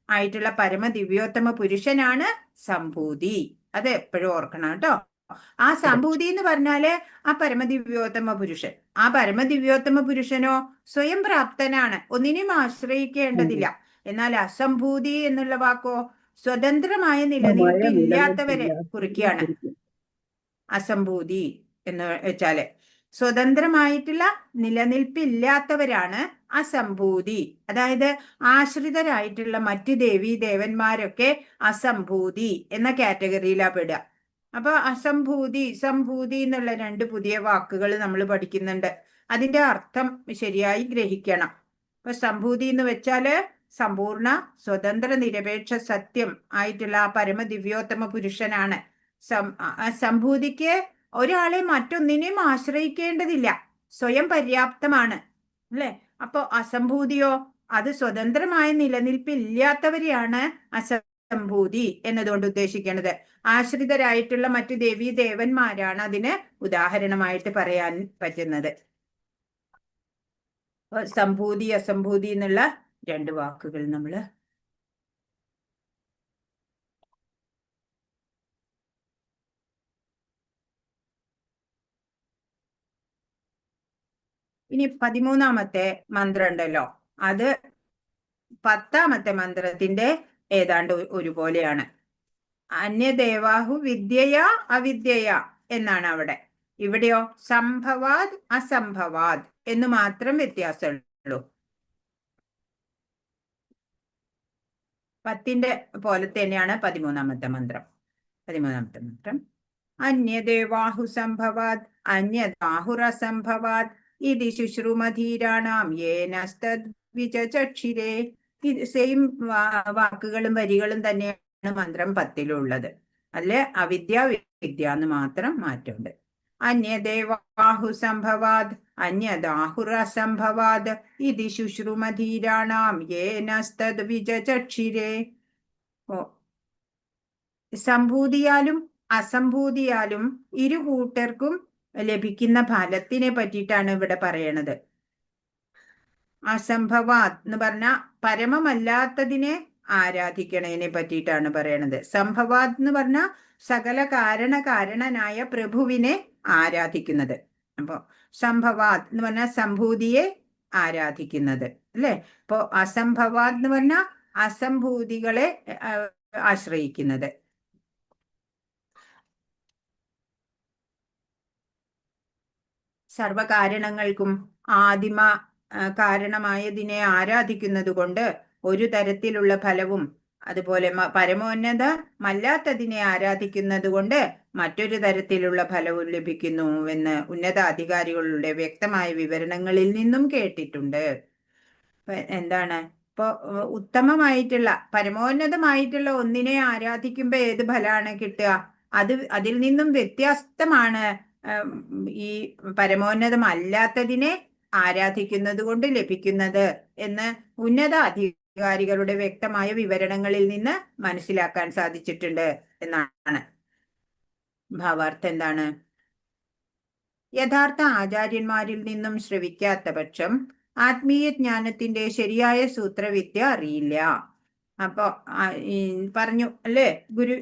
ആയിട്ടുള്ള പരമദിവ്യോത്തമ പുരുഷനാണ് സംഭൂതി. അത് എപ്പോഴും ഓർക്കണം കേട്ടോ. ആ സംഭൂതി എന്ന് പറഞ്ഞാല് ആ പരമദിവ്യോത്തമ പുരുഷൻ. ആ പരമദിവ്യോത്തമ പുരുഷനോ സ്വയം പ്രാപ്തനാണ്, ഒന്നിനെയും ആശ്രയിക്കേണ്ടതില്ല. എന്നാൽ അസംഭൂതി എന്നുള്ള വാക്കോ സ്വതന്ത്രമായ നിലനിൽപ്പില്ലാത്തവരെ കുറിക്കുകയാണ്. അസംഭൂതി എന്ന് വെച്ചാല് സ്വതന്ത്രമായിട്ടുള്ള നിലനിൽപ്പില്ലാത്തവരാണ് അസംഭൂതി. അതായത് ആശ്രിതരായിട്ടുള്ള മറ്റ് ദേവന്മാരൊക്കെ അസംഭൂതി എന്ന കാറ്റഗറിയിലാ പെടുക. അപ്പൊ അസംഭൂതി സംഭൂതി എന്നുള്ള 2 പുതിയ വാക്കുകൾ നമ്മൾ പഠിക്കുന്നുണ്ട്. അതിന്റെ അർത്ഥം ശരിയായി ഗ്രഹിക്കണം. അപ്പൊ സംഭൂതി എന്ന് വെച്ചാല് സമ്പൂർണ്ണ സ്വതന്ത്ര നിരപേക്ഷ സത്യം ആയിട്ടുള്ള ആ പരമദിവ്യോത്തമ പുരുഷനാണ്. സംഭൂതിക്ക് ഒരാളെ മറ്റൊന്നിനെയും ആശ്രയിക്കേണ്ടതില്ല, സ്വയം പര്യാപ്തമാണ്, അല്ലെ? അപ്പോ അസംഭൂതിയോ, അത് സ്വതന്ത്രമായ നിലനിൽപ്പില്ലാത്തവരെയാണ് അസംഭൂതി എന്നതുകൊണ്ട് ഉദ്ദേശിക്കുന്നത്. ആശ്രിതരായിട്ടുള്ള മറ്റു ദേവീ ദേവന്മാരാണ് അതിന് ഉദാഹരണമായിട്ട് പറയാൻ പറ്റുന്നത്. സംഭൂതി അസംഭൂതി എന്നുള്ള രണ്ട് വാക്കുകൾ നമ്മൾ ഇനി 13ാമത്തെ മന്ത്രം ഉണ്ടല്ലോ, അത് 10ാമത്തെ മന്ത്രത്തിന്റെ ഏതാണ്ട് ഒരുപോലെയാണ്. അന്യദേവാഹു വിദ്യയാ അവിദ്യയാ എന്നാണ് അവിടെ. ഇവിടെയോ സംഭവാത് അസംഭവാത് എന്ന് മാത്രം വ്യത്യാസമുള്ളൂ. 10ന്റെ പോലെ തന്നെയാണ് 13ാമത്തെ മന്ത്രം. 13ാമത്തെ മന്ത്രം അന്യദേവാഹു സംഭവാത് അന്യദാഹുരസംഭവാത് ഇതി ശുശ്രുമധീരാണാം യേനസ്തദ്വിചക്ഷിരേ. ഇത് സെയിം വാക്കുകളും വരികളും തന്നെയാണ് മന്ത്രം 10ലുള്ളത്. അതില് അവിദ്യ വിദ്യ എന്ന് മാത്രം മാറ്റമുണ്ട്. അന്യദേവാഹു സംഭവാത് അന്യദാഹുരസംഭവാത് ഇതി ശുശ്രുമധീരാണാം യേനസ്തദ്വിചക്ഷിരേ. സംഭൂതിയാലും അസംഭൂതിയാലും ഇരു കൂട്ടർക്കും ലഭിക്കുന്ന ഫലത്തിനെ പറ്റിയിട്ടാണ് ഇവിടെ പറയണത്. അസംഭവാത് എന്ന് പറഞ്ഞ പരമമല്ലാത്തതിനെ ആരാധിക്കണതിനെ പറ്റിയിട്ടാണ് പറയണത്. സംഭവാത് എന്ന് പറഞ്ഞ സകല കാരണനായ പ്രഭുവിനെ ആരാധിക്കുന്നത്. അപ്പൊ സംഭവാത് എന്ന് പറഞ്ഞ സംഭൂതിയെ ആരാധിക്കുന്നത്, അല്ലെ? അപ്പോ അസംഭവാത് എന്ന് പറഞ്ഞ അസംഭൂതികളെ ആശ്രയിക്കുന്നത്. സർവകാരണങ്ങൾക്കും ആദിമ കാരണമായതിനെ ആരാധിക്കുന്നത് കൊണ്ട് ഒരു തരത്തിലുള്ള ഫലവും, അതുപോലെ പരമോന്നതമല്ലാത്തതിനെ ആരാധിക്കുന്നത് കൊണ്ട് മറ്റൊരു തരത്തിലുള്ള ഫലവും ലഭിക്കുന്നു എന്ന് ഉന്നതാധികാരികളുടെ വ്യക്തമായ വിവരണങ്ങളിൽ നിന്നും കേട്ടിട്ടുണ്ട്. എന്താണ് ഇപ്പോ ഉത്തമമായിട്ടുള്ള പരമോന്നതമായിട്ടുള്ള ഒന്നിനെ ആരാധിക്കുമ്പോ ഏത് ഫലമാണ് കിട്ടുക? അതിൽ നിന്നും വ്യത്യസ്തമാണ് ഈ പരമോന്നതമല്ലാത്തതിനെ ആരാധിക്കുന്നത് കൊണ്ട് ലഭിക്കുന്നത് എന്ന് ഉന്നത അധികാരികളുടെ വ്യക്തമായ വിവരണങ്ങളിൽ നിന്ന് മനസ്സിലാക്കാൻ സാധിച്ചിട്ടുണ്ട് എന്നാണ്. ഭാവാർത്ഥം എന്താണ്? യഥാർത്ഥ ആചാര്യന്മാരിൽ നിന്നും ശ്രവിക്കാത്ത പക്ഷം ആത്മീയ ജ്ഞാനത്തിന്റെ ശരിയായ സൂത്രവിദ്യ അറിയില്ല. അപ്പൊ പറഞ്ഞു അല്ലേ, ഗുരു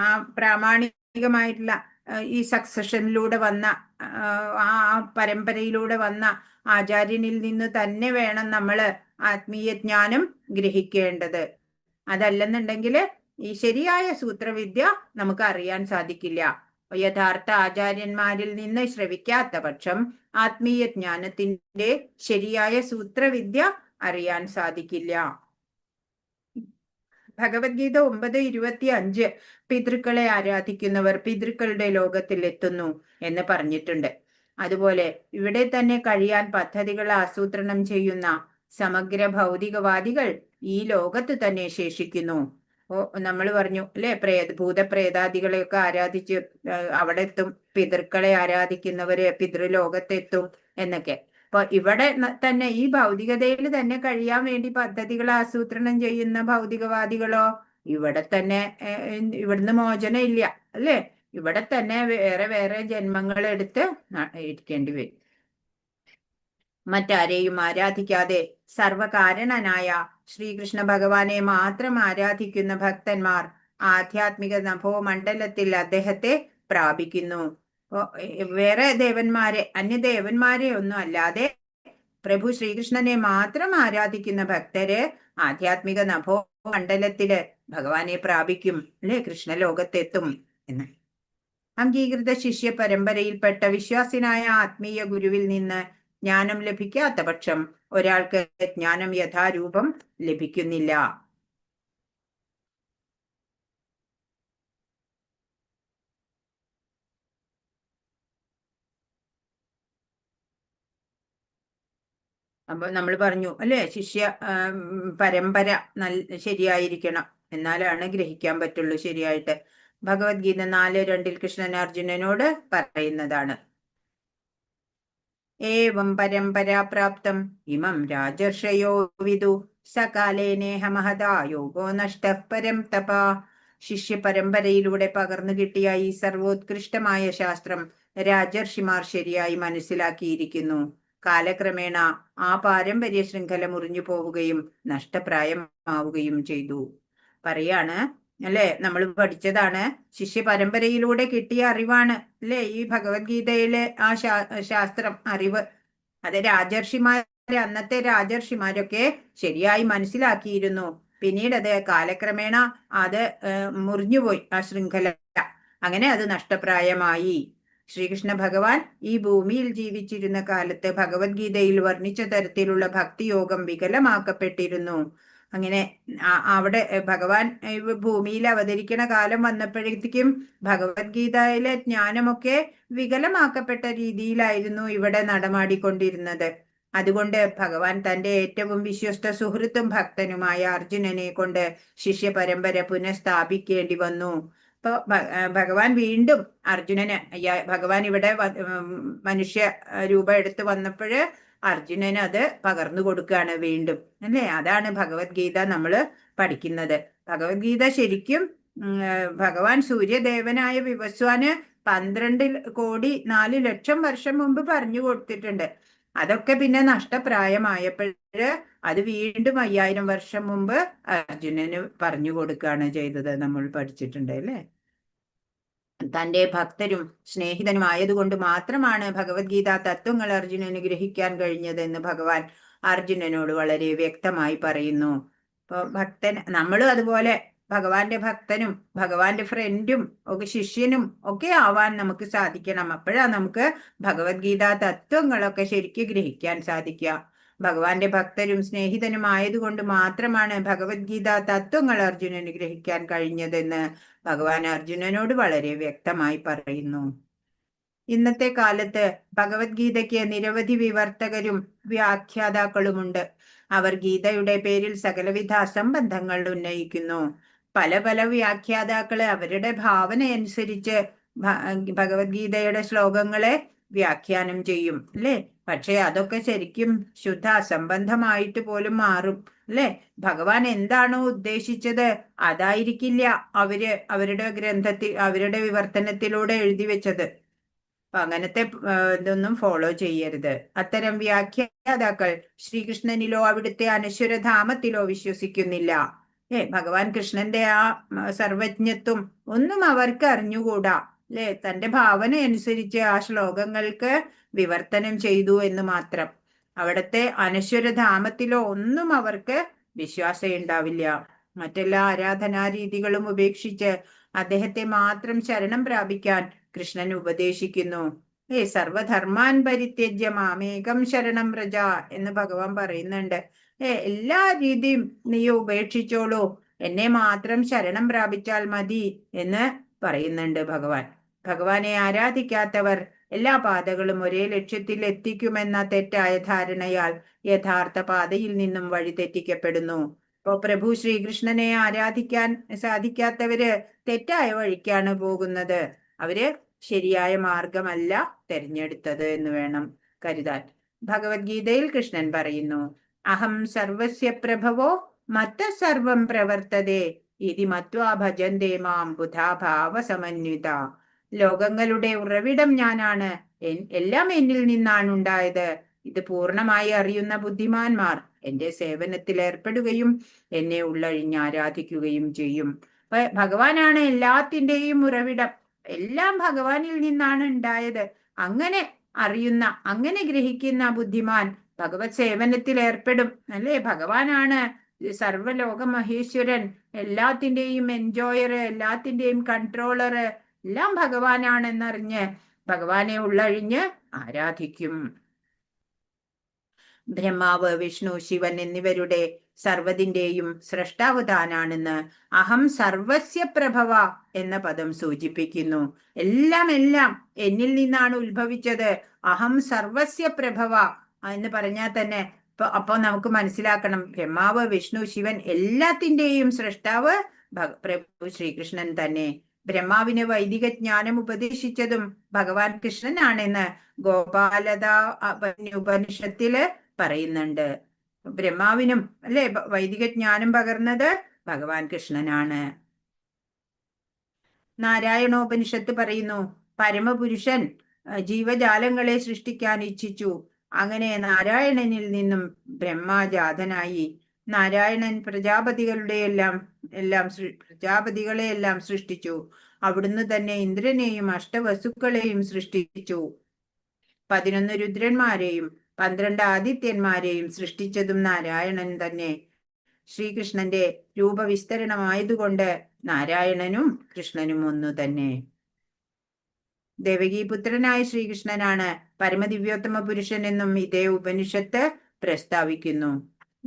ആ പ്രാമാണികമായിട്ടുള്ള ഈ സക്സഷനിലൂടെ വന്ന ആ പരമ്പരയിലൂടെ വന്ന ആചാര്യനിൽ നിന്ന് തന്നെ വേണം നമ്മൾ ആത്മീയ ജ്ഞാനം ഗ്രഹിക്കേണ്ടത്. അതല്ലെന്നുണ്ടെങ്കിൽ ഈ ശരിയായ സൂത്രവിദ്യ നമുക്ക് അറിയാൻ സാധിക്കില്ല. യഥാർത്ഥ ആചാര്യന്മാരിൽ നിന്ന് ശ്രവിക്കാത്ത പക്ഷം ആത്മീയ ജ്ഞാനത്തിന്റെ ശരിയായ സൂത്രവിദ്യ അറിയാൻ സാധിക്കില്ല. ഭഗവത്ഗീത 9:25 പിതൃക്കളെ ആരാധിക്കുന്നവർ പിതൃക്കളുടെ ലോകത്തിൽ എത്തുന്നു എന്ന് പറഞ്ഞിട്ടുണ്ട്. അതുപോലെ ഇവിടെ തന്നെ കഴിയാൻ പദ്ധതികൾ ആസൂത്രണം ചെയ്യുന്ന സമഗ്ര ഭൗതികവാദികൾ ഈ ലോകത്ത് തന്നെ ശേഷിക്കുന്നു. നമ്മൾ പറഞ്ഞു അല്ലെ, ഭൂതപ്രേതാദികളെയൊക്കെ ആരാധിച്ച് അവിടെ എത്തും, പിതൃക്കളെ ആരാധിക്കുന്നവര് പിതൃലോകത്തെത്തും എന്നൊക്കെ. അപ്പൊ ഇവിടെ തന്നെ ഈ ഭൗതികതയിൽ തന്നെ കഴിയാൻ വേണ്ടി പദ്ധതികൾ ആസൂത്രണം ചെയ്യുന്ന ഭൗതികവാദികളോ ഇവിടെ തന്നെ ഇവിടുന്ന് മോചനം ഇല്ല, അല്ലേ? ഇവിടെ തന്നെ വേറെ വേറെ ജന്മങ്ങൾ എടുത്ത് ഇരിക്കേണ്ടി വരും. മറ്റാരെയും ആരാധിക്കാതെ സർവകാരണനായ ശ്രീകൃഷ്ണ ഭഗവാനെ മാത്രം ആരാധിക്കുന്ന ഭക്തന്മാർ ആധ്യാത്മിക നഭോമണ്ഡലത്തിൽ അദ്ദേഹത്തെ പ്രാപിക്കുന്നു. വേറെ ദേവന്മാരെ, അന്യദേവന്മാരെ ഒന്നും അല്ലാതെ പ്രഭു ശ്രീകൃഷ്ണനെ മാത്രം ആരാധിക്കുന്ന ഭക്തര് ആധ്യാത്മിക നഭോമണ്ഡലത്തില് ഭഗവാനെ പ്രാപിക്കും, അല്ലെ? കൃഷ്ണലോകത്തെത്തും എന്ന്. അംഗീകൃത ശിഷ്യ പരമ്പരയിൽപ്പെട്ട വിശ്വാസിനായ ആത്മീയ ഗുരുവിൽ നിന്ന് ജ്ഞാനം ലഭിക്കാത്ത പക്ഷം ഒരാൾക്ക് ജ്ഞാനം യഥാരൂപം ലഭിക്കുന്നില്ല. അപ്പൊ നമ്മൾ പറഞ്ഞു അല്ലെ, ശിഷ്യ പരമ്പര ശരിയായിരിക്കണം, എന്നാലാണ് ഗ്രഹിക്കാൻ പറ്റുള്ളൂ ശരിയായിട്ട്. ഭഗവത്ഗീത 4:2 കൃഷ്ണൻ അർജുനനോട് പറയുന്നതാണ്. ഏവം പരമ്പരാ പ്രാപ്തം ഇമം രാജർഷയോ വിദു സകാലേനേഹ മഹതാ യോഗോ നഷ്ടഃ പരം തപ. ശിഷ്യ പരമ്പരയിലൂടെ പകർന്നു കിട്ടിയ ഈ സർവോത്കൃഷ്ടമായ ശാസ്ത്രം രാജർഷിമാർ ശരിയായി മനസ്സിലാക്കിയിരിക്കുന്നു. കാലക്രമേണ ആ പാരമ്പര്യ ശൃംഖല മുറിഞ്ഞു പോവുകയും നഷ്ടപ്രായമാവുകയും ചെയ്തു. പറയാണ് അല്ലെ, നമ്മൾ പഠിച്ചതാണ്, ശിഷ്യ പരമ്പരയിലൂടെ കിട്ടിയ അറിവാണ് അല്ലെ ഈ ഭഗവത്ഗീതയിലെ ആ ശാസ്ത്രം, അറിവ്. അത് രാജർഷിമാര്, അന്നത്തെ രാജർഷിമാരൊക്കെ ശരിയായി മനസ്സിലാക്കിയിരുന്നു. പിന്നീട് അത് കാലക്രമേണ അത് മുറിഞ്ഞുപോയി, ആ ശൃംഖല. അങ്ങനെ അത് നഷ്ടപ്രായമായി. ശ്രീകൃഷ്ണ ഭഗവാൻ ഈ ഭൂമിയിൽ ജീവിച്ചിരുന്ന കാലത്ത് ഭഗവത്ഗീതയിൽ വർണ്ണിച്ച തരത്തിലുള്ള ഭക്തിയോഗം വികലമാക്കപ്പെട്ടിരുന്നു. അങ്ങനെ അവിടെ ഭഗവാൻ ഭൂമിയിൽ അവതരിക്കണ കാലം വന്നപ്പോഴത്തേക്കും ഭഗവത്ഗീതയിലെ ജ്ഞാനമൊക്കെ വികലമാക്കപ്പെട്ട രീതിയിലായിരുന്നു ഇവിടെ നടമാടിക്കൊണ്ടിരുന്നത്. അതുകൊണ്ട് ഭഗവാൻ തന്റെ ഏറ്റവും വിശ്വസ്ത സുഹൃത്തും ഭക്തനുമായ അർജുനനെ കൊണ്ട് ശിഷ്യ പരമ്പര പുനഃസ്ഥാപിക്കേണ്ടി വന്നു. ഇപ്പൊ ഭഗവാൻ വീണ്ടും അർജുനന്, ഭഗവാൻ ഇവിടെ മനുഷ്യ രൂപം എടുത്ത് വന്നപ്പോഴ് അർജുനന് അത് പകർന്നു കൊടുക്കുകയാണ് വീണ്ടും അല്ലേ. അതാണ് ഭഗവത്ഗീത നമ്മൾ പഠിക്കുന്നത്. ഭഗവത്ഗീത ശരിക്കും ഭഗവാൻ സൂര്യദേവനായ വിവസ്വാന് 12,04,00,000 വർഷം മുമ്പ് പറഞ്ഞു കൊടുത്തിട്ടുണ്ട്. അതൊക്കെ പിന്നെ നഷ്ടപ്രായമായപ്പോഴ് അത് വീണ്ടും 5000 വർഷം മുമ്പ് അർജുനന് പറഞ്ഞു കൊടുക്കുകയാണ് ചെയ്തത്. നമ്മൾ പഠിച്ചിട്ടുണ്ട് അല്ലേ. തന്റെ ഭക്തരും സ്നേഹിതനുമായതുകൊണ്ട് മാത്രമാണ് ഭഗവത്ഗീത തത്വങ്ങൾ അർജുനന് ഗ്രഹിക്കാൻ കഴിഞ്ഞതെന്ന് ഭഗവാൻ അർജുനനോട് വളരെ വ്യക്തമായി പറയുന്നു. ഇപ്പൊ നമ്മളും അതുപോലെ ഭഗവാന്റെ ഭക്തനും ഭഗവാന്റെ ഫ്രണ്ടും ഒക്കെ ശിഷ്യനും ഒക്കെ ആവാൻ നമുക്ക് സാധിക്കണം. അപ്പോഴാ നമുക്ക് ഭഗവത്ഗീത തത്വങ്ങളൊക്കെ ശരിക്കും ഗ്രഹിക്കാൻ സാധിക്കുക. ഭഗവാന്റെ ഭക്തരും സ്നേഹിതനും ആയതുകൊണ്ട് മാത്രമാണ് ഭഗവത്ഗീത തത്വങ്ങൾ അർജുനന് ഗ്രഹിക്കാൻ കഴിഞ്ഞതെന്ന് ഭഗവാൻ അർജുനനോട് വളരെ വ്യക്തമായി പറയുന്നു. ഇന്നത്തെ കാലത്ത് ഭഗവത്ഗീതയ്ക്ക് നിരവധി വിവർത്തകരും വ്യാഖ്യാതാക്കളുമുണ്ട്. അവർ ഗീതയുടെ പേരിൽ സകലവിധ അസംബന്ധങ്ങൾ ഉന്നയിക്കുന്നു. പല പല വ്യാഖ്യാതാക്കള് അവരുടെ ഭാവനയനുസരിച്ച് ഭഗവത്ഗീതയുടെ ശ്ലോകങ്ങളെ വ്യാഖ്യാനം ചെയ്യും അല്ലേ. പക്ഷെ അതൊക്കെ ശരിക്കും ശുദ്ധ അസംബന്ധമായിട്ട് പോലും മാറും അല്ലെ. ഭഗവാൻ എന്താണോ ഉദ്ദേശിച്ചത് അതായിരിക്കില്ല അവരുടെ ഗ്രന്ഥത്തിൽ, അവരുടെ വിവർത്തനത്തിലൂടെ എഴുതി വെച്ചത്. അപ്പൊ അങ്ങനത്തെ ഇതൊന്നും ഫോളോ ചെയ്യരുത്. അത്തരം വ്യാഖ്യാതാക്കൾ ശ്രീകൃഷ്ണനിലോ അവിടുത്തെ അനശ്വരധാമത്തിലോ വിശ്വസിക്കുന്നില്ല. ഭഗവാൻ കൃഷ്ണന്റെ ആ സർവജ്ഞത്വം ഒന്നും അവർക്ക് അറിഞ്ഞുകൂടാ അല്ലെ. തന്റെ ഭാവന അനുസരിച്ച് ആ ശ്ലോകങ്ങൾക്ക് വിവർത്തനം ചെയ്തു എന്ന് മാത്രം. അവിടുത്തെ അനശ്വരധാമത്തിലോ ഒന്നും അവർക്ക് വിശ്വാസം ഉണ്ടാവില്ല. മറ്റെല്ലാ ആരാധനാരീതികളും ഉപേക്ഷിച്ച് അദ്ദേഹത്തെ മാത്രം ശരണം പ്രാപിക്കാൻ കൃഷ്ണൻ ഉപദേശിക്കുന്നു. സർവധർമാൻ പരിത്യജ്യ മാമേകം ശരണം വ്രജ എന്ന് ഭഗവാൻ പറയുന്നുണ്ട്. എല്ലാ രീതിയും നീ ഉപേക്ഷിച്ചോളൂ, എന്നെ മാത്രം ശരണം പ്രാപിച്ചാൽ മതി എന്ന് പറയുന്നുണ്ട് ഭഗവാൻ. ഭഗവാനെ ആരാധിക്കാത്തവർ എല്ലാ പാതകളും ഒരേ ലക്ഷ്യത്തിൽ എത്തിക്കുമെന്ന തെറ്റായ ധാരണയാൽ യഥാർത്ഥ പാതയിൽ നിന്നും വഴിതെറ്റിക്കപ്പെടുന്നു. ഇപ്പോ പ്രഭു ശ്രീകൃഷ്ണനെ ആരാധിക്കാൻ സാധിക്കാത്തവര് തെറ്റായ വഴിക്കാണ് പോകുന്നത്. അവര് ശരിയായ മാർഗമല്ല തെരഞ്ഞെടുത്തത് എന്ന് വേണം കരുതാൻ. ഭഗവത്ഗീതയിൽ കൃഷ്ണൻ പറയുന്നു, അഹം സർവസ്യ പ്രഭവോ മത്ത സർവം പ്രവർത്തതേ ഇതി മത്വാ ഭജന്തേ മാം ബുധാഭാവ സമന്വിത. ലോകങ്ങളുടെ ഉറവിടം ഞാനാണ്, എല്ലാം എന്നിൽ നിന്നാണ് ഉണ്ടായത്. ഇത് പൂർണ്ണമായി അറിയുന്ന ബുദ്ധിമാന്മാർ എന്റെ സേവനത്തിൽ ഏർപ്പെടുകയും എന്നെ ഉള്ളഴിഞ്ഞ് ആരാധിക്കുകയും ചെയ്യും. ഭഗവാനാണ് എല്ലാത്തിൻ്റെയും ഉറവിടം, എല്ലാം ഭഗവാനിൽ നിന്നാണ് ഉണ്ടായത്. അങ്ങനെ അറിയുന്ന, അങ്ങനെ ഗ്രഹിക്കുന്ന ബുദ്ധിമാൻ ഭഗവത് സേവനത്തിൽ ഏർപ്പെടും അല്ലേ. ഭഗവാനാണ് സർവലോക മഹേശ്വരൻ, എല്ലാത്തിൻ്റെയും എൻജോയർ, എല്ലാത്തിൻ്റെയും കൺട്രോളർ, എല്ലാം ഭഗവാനാണെന്നറിഞ്ഞ് ഭഗവാനെ ഉള്ളഴിഞ്ഞ് ആരാധിക്കും. ബ്രഹ്മാവ്, വിഷ്ണു, ശിവൻ എന്നിവരുടെ സർവ്വതിൻ്റെയും സ്രഷ്ടാവ് താനാണെന്ന് അഹം സർവസ്യ പ്രഭവ എന്ന പദം സൂചിപ്പിക്കുന്നു. എല്ലാം എന്നിൽ നിന്നാണ് ഉത്ഭവിച്ചത്. അഹം സർവസ്യ പ്രഭവ എന്ന് പറഞ്ഞാൽ തന്നെ അപ്പൊ നമുക്ക് മനസ്സിലാക്കണം, ബ്രഹ്മാവ്, വിഷ്ണു, ശിവൻ എല്ലാത്തിൻ്റെയും സ്രഷ്ടാവ് പ്രഭു ശ്രീകൃഷ്ണൻ തന്നെ. ബ്രഹ്മാവിന് വൈദിക ജ്ഞാനം ഉപദേശിച്ചതും ഭഗവാൻ കൃഷ്ണനാണെന്ന് ഗോപാലത ഉപനിഷത്തില് പറയുന്നുണ്ട്. ബ്രഹ്മാവിനും അല്ലെ വൈദിക ജ്ഞാനം പകർന്നത് ഭഗവാൻ കൃഷ്ണനാണ്. നാരായണോപനിഷത്ത് പറയുന്നു, പരമപുരുഷൻ ജീവജാലങ്ങളെ സൃഷ്ടിക്കാൻ ഇച്ഛിച്ചു. അങ്ങനെ നാരായണനിൽ നിന്നും ബ്രഹ്മജാതനായി. നാരായണൻ പ്രജാപതികളെയെല്ലാം സൃഷ്ടിച്ചു. അവിടുന്ന് തന്നെ ഇന്ദ്രനെയും അഷ്ടവസുക്കളെയും സൃഷ്ടിച്ചു. 11 രുദ്രന്മാരെയും 12 ആദിത്യന്മാരെയും സൃഷ്ടിച്ചതും നാരായണൻ തന്നെ. ശ്രീകൃഷ്ണന്റെ രൂപവിസ്തരണമായതുകൊണ്ട് നാരായണനും കൃഷ്ണനും ഒന്നു തന്നെ. ദേവകീപുത്രനായ ശ്രീകൃഷ്ണനാണ് പരമദിവ്യോത്തമ പുരുഷൻ എന്നും ഇതേ ഉപനിഷത്ത് പ്രസ്താവിക്കുന്നു.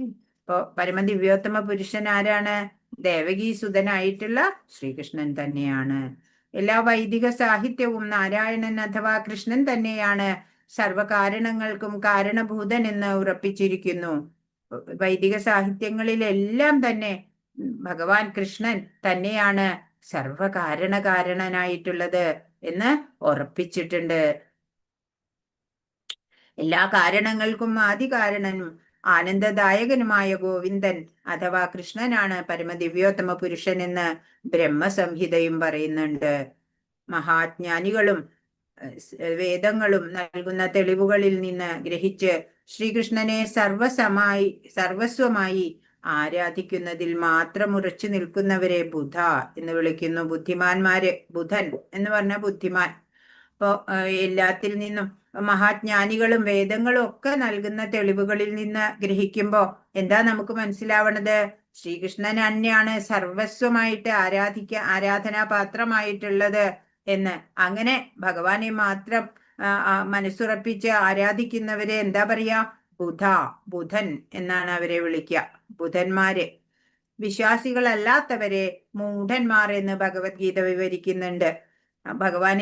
ഇപ്പോ പരമദിവ്യോത്തമ പുരുഷൻ ആരാണ്? ദേവകീസുതനായിട്ടുള്ള ശ്രീകൃഷ്ണൻ തന്നെയാണ്. എല്ലാ വൈദിക സാഹിത്യവും നാരായണൻ അഥവാ കൃഷ്ണൻ തന്നെയാണ് സർവകാരണങ്ങൾക്കും കാരണഭൂതൻ എന്ന് ഉറപ്പിച്ചിരിക്കുന്നു. വൈദിക സാഹിത്യങ്ങളിലെല്ലാം തന്നെ ഭഗവാൻ കൃഷ്ണൻ തന്നെയാണ് സർവകാരണകാരണനായിട്ടുള്ളത് എന്ന് ഉറപ്പിച്ചിട്ടുണ്ട്. എല്ലാ കാരണങ്ങൾക്കും ആദികാരണനും ആനന്ദദായകനുമായ ഗോവിന്ദൻ അഥവാ കൃഷ്ണനാണ് പരമദിവ്യോത്തമ പുരുഷൻ എന്ന് ബ്രഹ്മസംഹിതയും പറയുന്നുണ്ട്. മഹാജ്ഞാനികളും വേദങ്ങളും നൽകുന്ന തെളിവുകളിൽ നിന്ന് ഗ്രഹിച്ച് ശ്രീകൃഷ്ണനെ സർവസ്വമായി ആരാധിക്കുന്നതിൽ മാത്രം ഉറച്ചു നിൽക്കുന്നവരെ ബുധ എന്ന് വിളിക്കുന്നു. ബുദ്ധിമാന്മാര്, ബുധൻ എന്ന് പറഞ്ഞ ബുദ്ധിമാൻ. അപ്പോ എല്ലാത്തിൽ നിന്നും മഹാജ്ഞാനികളും വേദങ്ങളും ഒക്കെ നൽകുന്ന തെളിവുകളിൽ നിന്ന് ഗ്രഹിക്കുമ്പോ എന്താ നമുക്ക് മനസ്സിലാവണത്? ശ്രീകൃഷ്ണൻ തന്നെയാണ് സർവസ്വമായിട്ട് ആരാധനാപാത്രമായിട്ടുള്ളത് എന്ന്. അങ്ങനെ ഭഗവാനെ മാത്രം മനസ്സുറപ്പിച്ച് ആരാധിക്കുന്നവരെ എന്താ പറയാ? ബുധൻ എന്നാണ് അവരെ വിളിക്കുക, ബുധന്മാര്. വിശ്വാസികളല്ലാത്തവരെ മൂഢന്മാർ എന്ന് ഭഗവത്ഗീത വിവരിക്കുന്നുണ്ട്. ഭഗവാൻ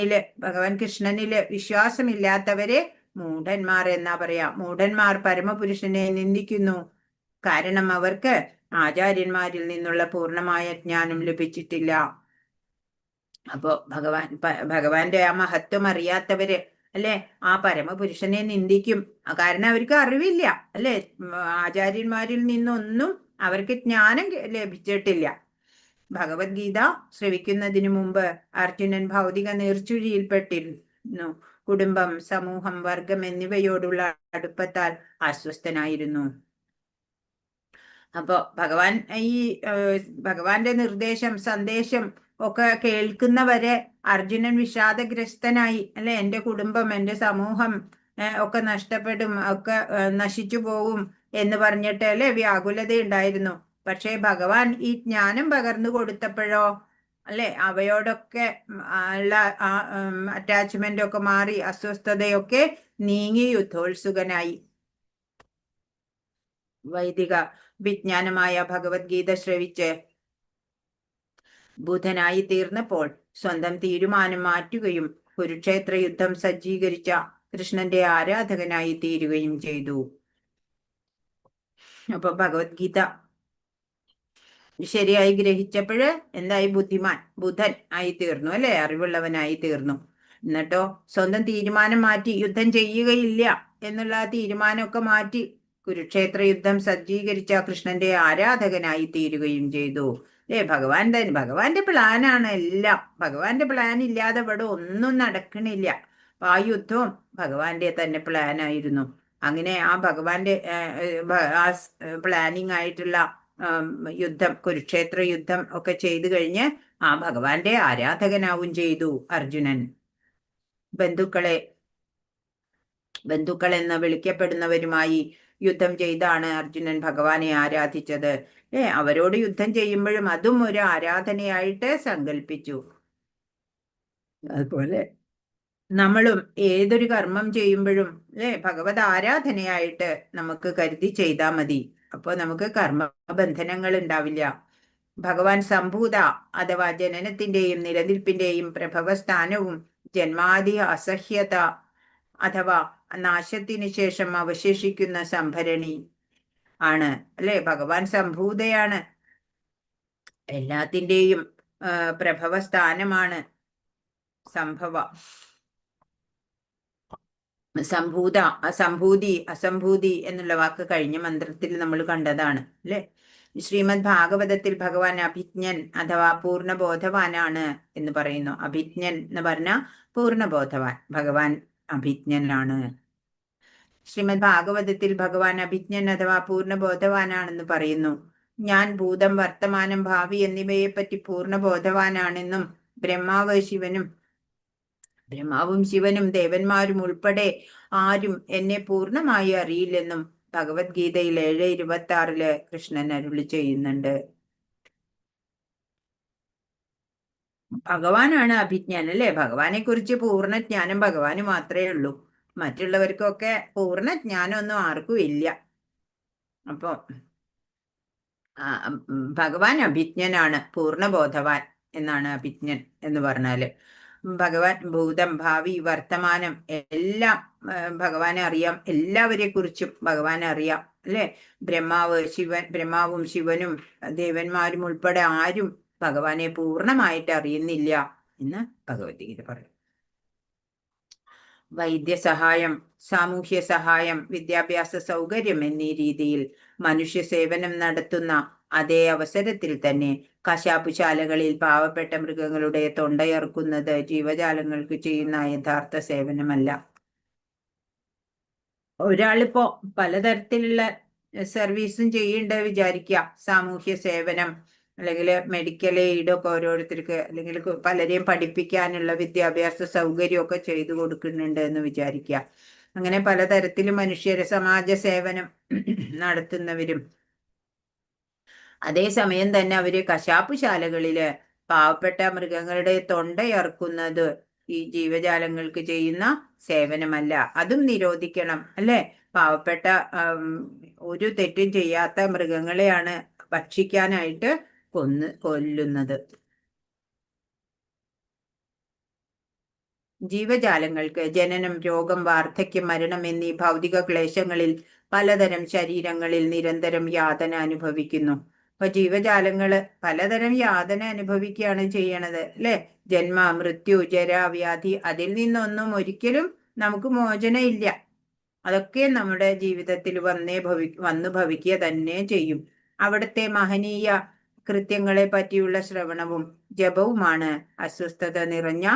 കൃഷ്ണനില് വിശ്വാസമില്ലാത്തവരെ മൂഢന്മാർ എന്നാ പറയാ. മൂഢന്മാർ പരമപുരുഷനെ നിന്ദിക്കുന്നു. കാരണം അവർക്ക് ആചാര്യന്മാരിൽ നിന്നുള്ള പൂർണ്ണമായ ജ്ഞാനം ലഭിച്ചിട്ടില്ല. അപ്പോ ഭഗവാന്റെ ആ മഹത്വം അറിയാത്തവര് അല്ലെ ആ പരമപുരുഷനെ നിന്ദിക്കും. കാരണം അവർക്ക് അറിവില്ല അല്ലെ, ആചാര്യന്മാരിൽ നിന്നൊന്നും അവർക്ക് ജ്ഞാനം ലഭിച്ചിട്ടില്ല. ഭഗവത്ഗീത ശ്രവിക്കുന്നതിനു മുമ്പ് അർജുനൻ ഭൗതിക നീർച്ചുഴിയിൽപ്പെട്ടിരുന്നു. കുടുംബം, സമൂഹം, വർഗം എന്നിവയോടുള്ള അടുപ്പത്താൽ അസ്വസ്ഥനായിരുന്നു. അപ്പോ ഭഗവാന്റെ സന്ദേശം ഒക്കെ കേൾക്കുന്നവരെ അർജുനൻ വിഷാദഗ്രസ്തനായി അല്ലെ, എന്റെ കുടുംബം, എന്റെ സമൂഹം ഒക്കെ നഷ്ടപ്പെടും, ഒക്കെ നശിച്ചു പോവും എന്ന് പറഞ്ഞിട്ട് അല്ലെ വ്യാകുലതയുണ്ടായിരുന്നു. പക്ഷേ ഭഗവാൻ ഈ ജ്ഞാനം പകർന്നു കൊടുത്തപ്പോഴോ അല്ലെ അവയോടൊക്കെ ഉള്ള അറ്റാച്ച്മെന്റ് ഒക്കെ മാറി, അസ്വസ്ഥതയൊക്കെ നീങ്ങി യുദ്ധോത്സുകനായി. വൈദിക വിജ്ഞാനമായ ഭഗവത്ഗീത ശ്രവിച്ച് ബുധനായി തീർന്നപ്പോൾ സ്വന്തം തീരുമാനം മാറ്റുകയും കുരുക്ഷേത്ര യുദ്ധം സജ്ജീകരിച്ച കൃഷ്ണന്റെ ആരാധകനായി തീരുകയും ചെയ്തു. അപ്പൊ ഭഗവത്ഗീത ശരിയായി ഗ്രഹിച്ചപ്പോഴ് എന്തായി? ബുധൻ ആയി തീർന്നു അല്ലെ, അറിവുള്ളവനായി തീർന്നു. എന്നിട്ടോ സ്വന്തം തീരുമാനം മാറ്റി, യുദ്ധം ചെയ്യുകയില്ല എന്നുള്ള തീരുമാനമൊക്കെ മാറ്റി കുരുക്ഷേത്ര യുദ്ധം സജ്ജീകരിച്ച കൃഷ്ണന്റെ ആരാധകനായി തീരുകയും ചെയ്തു. ഭഗവാന്റെ പ്ലാനാണ് എല്ലാം. ഭഗവാന്റെ പ്ലാൻ ഇല്ലാതെ ഇവിടെ ഒന്നും നടക്കണില്ല. അപ്പൊ ആ യുദ്ധവും ഭഗവാന്റെ തന്നെ പ്ലാനായിരുന്നു. അങ്ങനെ ആ ഭഗവാന്റെ പ്ലാനിങ് ആയിട്ടുള്ള യുദ്ധം, കുരുക്ഷേത്ര യുദ്ധം ഒക്കെ ചെയ്തു കഴിഞ്ഞ് ആ ഭഗവാന്റെ ആരാധകനാവും ചെയ്തു അർജുനൻ. ബന്ധുക്കൾ എന്ന് വിളിക്കപ്പെടുന്നവരുമായി യുദ്ധം ചെയ്താണ് അർജുനൻ ഭഗവാനെ ആരാധിച്ചത്. അവരോട് യുദ്ധം ചെയ്യുമ്പോഴും അതും ഒരു ആരാധനയായിട്ട് സങ്കല്പിച്ചു. അതുപോലെ നമ്മളും ഏതൊരു കർമ്മം ചെയ്യുമ്പോഴും ഭഗവത് ആരാധനയായിട്ട് നമുക്ക് കരുതി ചെയ്താൽ മതി. അപ്പോൾ നമുക്ക് കർമ്മബന്ധനങ്ങൾ ഉണ്ടാവില്ല. ഭഗവാൻ സംഭൂത അഥവാ ജനനത്തിന്റെയും നിലനിൽപ്പിന്റെയും പ്രഭവസ്ഥാനവും ജന്മാദി അസഹ്യത അഥവാ നാശത്തിന് ശേഷം അവശേഷിക്കുന്ന സംഭരണി ആണ് അല്ലെ. ഭഗവാൻ സംഭൂതയാണ്, എല്ലാത്തിൻ്റെയും പ്രഭവസ്ഥാനമാണ് സംഭവ. സംഭൂതി അസംഭൂതി എന്നുള്ള വാക്ക് കഴിഞ്ഞ മന്ത്രത്തിൽ നമ്മൾ കണ്ടതാണ് അല്ലെ. ശ്രീമദ് ഭാഗവതത്തിൽ ഭഗവാൻ അഭിജ്ഞൻ അഥവാ പൂർണ്ണബോധവാനാണ് എന്ന് പറയുന്നു. അഭിജ്ഞൻ എന്ന് പറഞ്ഞാൽ പൂർണ്ണബോധവാൻ, ഭഗവാൻ അഭിജ്ഞനാണ്. ശ്രീമദ് ഭാഗവതത്തിൽ ഭഗവാൻ അഭിജ്ഞൻ അഥവാ പൂർണ്ണബോധവാനാണെന്ന് പറയുന്നു. ഞാൻ ഭൂതം വർത്തമാനം ഭാവി എന്നിവയെ പറ്റി പൂർണ്ണബോധവാനാണെന്നും ബ്രഹ്മാവും ശിവനും ദേവന്മാരും ഉൾപ്പെടെ ആരും എന്നെ പൂർണ്ണമായി അറിയില്ലെന്നും ഭഗവത്ഗീതയിൽ 7:26 കൃഷ്ണൻ അരുളി ചെയ്യുന്നുണ്ട്. ഭഗവാനാണ് അഭിജ്ഞാൻ അല്ലെ. ഭഗവാനെ കുറിച്ച് പൂർണ്ണ ജ്ഞാനം ഭഗവാന് മാത്രമേ ഉള്ളൂ. മറ്റുള്ളവർക്കൊക്കെ പൂർണ്ണ ജ്ഞാനമൊന്നും ആർക്കും ഇല്ല. അപ്പൊ ഭഗവാൻ അഭിജ്ഞനാണ്, പൂർണ്ണബോധവാൻ എന്നാണ് അഭിജ്ഞൻ എന്ന് പറഞ്ഞാല്. ഭഗവാൻ ഭൂതം ഭാവി വർത്തമാനം എല്ലാം ഭഗവാനെ അറിയാം. എല്ലാവരെ കുറിച്ചും ഭഗവാനെ അറിയാം അല്ലെ. ബ്രഹ്മാവും ശിവനും ദേവന്മാരും ഉൾപ്പെടെ ആരും ഭഗവാനെ പൂർണ്ണമായിട്ട് അറിയുന്നില്ല എന്ന് ഭഗവത്ഗീത പറയും. വൈദ്യസഹായം, സാമൂഹ്യ സഹായം, വിദ്യാഭ്യാസ സൗകര്യം എന്നീ രീതിയിൽ മനുഷ്യ സേവനം നടത്തുന്ന അതേ അവസരത്തിൽ തന്നെ കശാപ്പുശാലകളിൽ പാവപ്പെട്ട മൃഗങ്ങളുടെ തൊണ്ടയറുക്കുന്നത് ജീവജാലങ്ങൾക്ക് ചെയ്യുന്ന യഥാർത്ഥ സേവനമല്ല. ഒരാളിപ്പോ പലതരത്തിലുള്ള സർവീസും ചെയ്യേണ്ടത് വിചാരിക്കുക. സാമൂഹ്യ സേവനം അല്ലെങ്കിൽ മെഡിക്കൽ എയ്ഡൊക്കെ ഓരോരുത്തർക്ക്, അല്ലെങ്കിൽ പലരെയും പഠിപ്പിക്കാനുള്ള വിദ്യാഭ്യാസ സൗകര്യമൊക്കെ ചെയ്തു കൊടുക്കുന്നുണ്ട് എന്ന് വിചാരിക്കുക. അങ്ങനെ പലതരത്തിലും മനുഷ്യരെ സമാജ സേവനം നടത്തുന്നവരും അതേസമയം തന്നെ അവര് കശാപ്പുശാലകളില് പാവപ്പെട്ട മൃഗങ്ങളുടെ തൊണ്ടയറുക്കുന്നത് ഈ ജീവജാലങ്ങൾക്ക് ചെയ്യുന്ന സേവനമല്ല. അതും നിരോധിക്കണം അല്ലെ. പാവപ്പെട്ട ഒരു തെറ്റും ചെയ്യാത്ത മൃഗങ്ങളെയാണ് ഭക്ഷിക്കാനായിട്ട് കൊല്ലുന്നത്. ജീവജാലങ്ങൾക്ക് ജനനം, രോഗം, വാർദ്ധക്യം, മരണം എന്നീ ഭൗതിക ക്ലേശങ്ങളിൽ പലതരം ശരീരങ്ങളിൽ നിരന്തരം യാതന അനുഭവിക്കുന്നു. അപ്പൊ ജീവജാലങ്ങള് പലതരം യാതന അനുഭവിക്കുകയാണ് ചെയ്യണത് അല്ലെ. ജന്മ, മൃത്യു, ജര, വ്യാധി, അതിൽ നിന്നൊന്നും ഒരിക്കലും നമുക്ക് മോചനം ഇല്ല. അതൊക്കെ നമ്മുടെ ജീവിതത്തിൽ വന്നു ഭവിക്കുക തന്നെ ചെയ്യും. അവിടുത്തെ മഹനീയ കൃത്യങ്ങളെ പറ്റിയുള്ള ശ്രവണവും ജപവുമാണ് അസ്വസ്ഥത നിറഞ്ഞ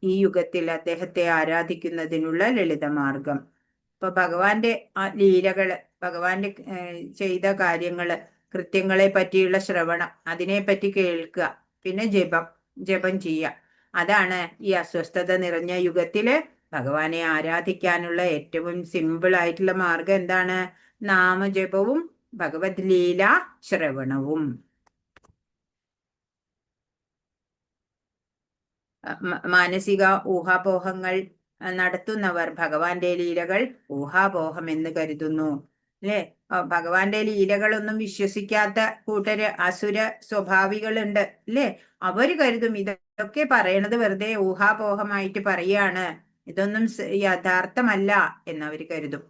ഈ യുഗത്തിൽ അദ്ദേഹത്തെ ആരാധിക്കുന്നതിനുള്ള ലളിതമാർഗം. ഇപ്പൊ ഭഗവാന്റെ ആ ലീലകള്, ഭഗവാന്റെ ചെയ്ത കാര്യങ്ങള്, കൃത്യങ്ങളെ പറ്റിയുള്ള ശ്രവണം, അതിനെപ്പറ്റി കേൾക്കുക, പിന്നെ ജപം ചെയ്യുക. അതാണ് ഈ അസ്വസ്ഥത നിറഞ്ഞ യുഗത്തില് ഭഗവാനെ ആരാധിക്കാനുള്ള ഏറ്റവും സിമ്പിൾ ആയിട്ടുള്ള മാർഗം. എന്താണ്? നാമജപവും ഭഗവത് ലീല ശ്രവണവും. മാനസിക ഊഹാപോഹങ്ങൾ നടത്തുന്നവർ ഭഗവാന്റെ ലീലകൾ ഊഹാപോഹം എന്ന് കരുതുന്നു അല്ലെ. ഭഗവാന്റെ ലീലകളൊന്നും വിശ്വസിക്കാത്ത കൂട്ടര് അസുര സ്വഭാവികളുണ്ട് അല്ലെ. അവര് കരുതും ഇതൊക്കെ പറയണത് വെറുതെ ഊഹാപോഹമായിട്ട് പറയാണ്, ഇതൊന്നും യഥാർത്ഥമല്ല എന്നവർ കരുതും.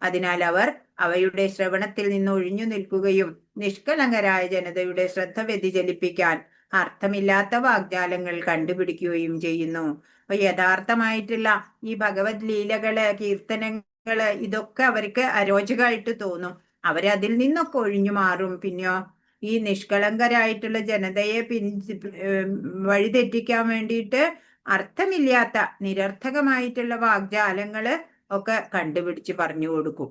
അതിനാൽ അവർ അവയുടെ ശ്രവണത്തിൽ നിന്ന് ഒഴിഞ്ഞു നിൽക്കുകയും നിഷ്കളങ്കരായ ജനതയുടെ ശ്രദ്ധ വ്യതിചലിപ്പിക്കാൻ അർത്ഥമില്ലാത്ത വാഗ്ദാനങ്ങൾ കണ്ടുപിടിക്കുകയും ചെയ്യുന്നു. അപ്പൊ യഥാർത്ഥമായിട്ടുള്ള ഈ ഭഗവത് ലീലകള്, കീർത്തനങ്ങള്, ഇതൊക്കെ അവർക്ക് അരോചകമായിട്ട് തോന്നും. അവരതിൽ നിന്നൊക്കെ ഒഴിഞ്ഞു മാറും. പിന്നെയോ ഈ നിഷ്കളങ്കരായിട്ടുള്ള ജനതയെ വഴിതെറ്റിക്കാൻ വേണ്ടിയിട്ട് അർത്ഥമില്ലാത്ത നിരർത്ഥകമായിട്ടുള്ള വാഗ്ദാനങ്ങള് ഒക്കെ കണ്ടുപിടിച്ച് പറഞ്ഞു കൊടുക്കും.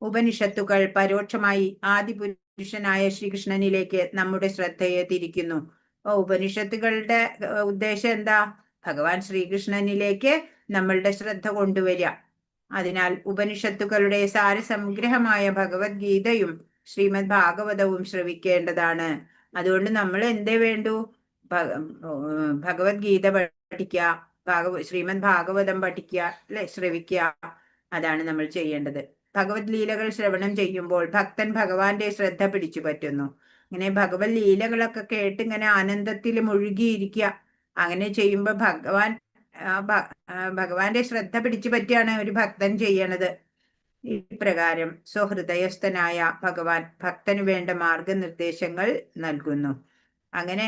ഉപനിഷത്തുകൾ പരോക്ഷമായി ആദിപുരുഷനായ ശ്രീകൃഷ്ണനിലേക്ക് നമ്മുടെ ശ്രദ്ധയെ തിരിക്കുന്നു. ഉപനിഷത്തുകളുടെ ഉദ്ദേശം എന്താ? ഭഗവാൻ ശ്രീകൃഷ്ണനിലേക്ക് നമ്മളുടെ ശ്രദ്ധ കൊണ്ടുവരിക. അതിനാൽ ഉപനിഷത്തുകളുടെ സാരസംഗ്രഹമായ ഭഗവത്ഗീതയും ശ്രീമദ് ഭാഗവതവും ശ്രവിക്കേണ്ടതാണ്. അതുകൊണ്ട് നമ്മൾ എന്തേ വേണ്ടു? ഭഗവത്ഗീത പഠിക്കുക, ശ്രീമദ് ഭാഗവതം പഠിക്കുക അല്ലെ, ശ്രവിക്കുക. അതാണ് നമ്മൾ ചെയ്യേണ്ടത്. ഭഗവത് ലീലകൾ ശ്രവണം ചെയ്യുമ്പോൾ ഭക്തൻ ഭഗവാന്റെ ശ്രദ്ധ പിടിച്ചു പറ്റുന്നു. ഇങ്ങനെ ഭഗവത് ലീലകളൊക്കെ കേട്ട് ഇങ്ങനെ ആനന്ദത്തിൽ മുഴുകിയിരിക്കുക. അങ്ങനെ ചെയ്യുമ്പോൾ ഭഗവാന്റെ ശ്രദ്ധ പിടിച്ചു പറ്റിയാണ് ഒരു ഭക്തൻ ചെയ്യണത്. ഇപ്രകാരം സ്വഹൃദയസ്ഥനായ ഭഗവാൻ ഭക്തന് വേണ്ട മാർഗനിർദ്ദേശങ്ങൾ നൽകുന്നു. അങ്ങനെ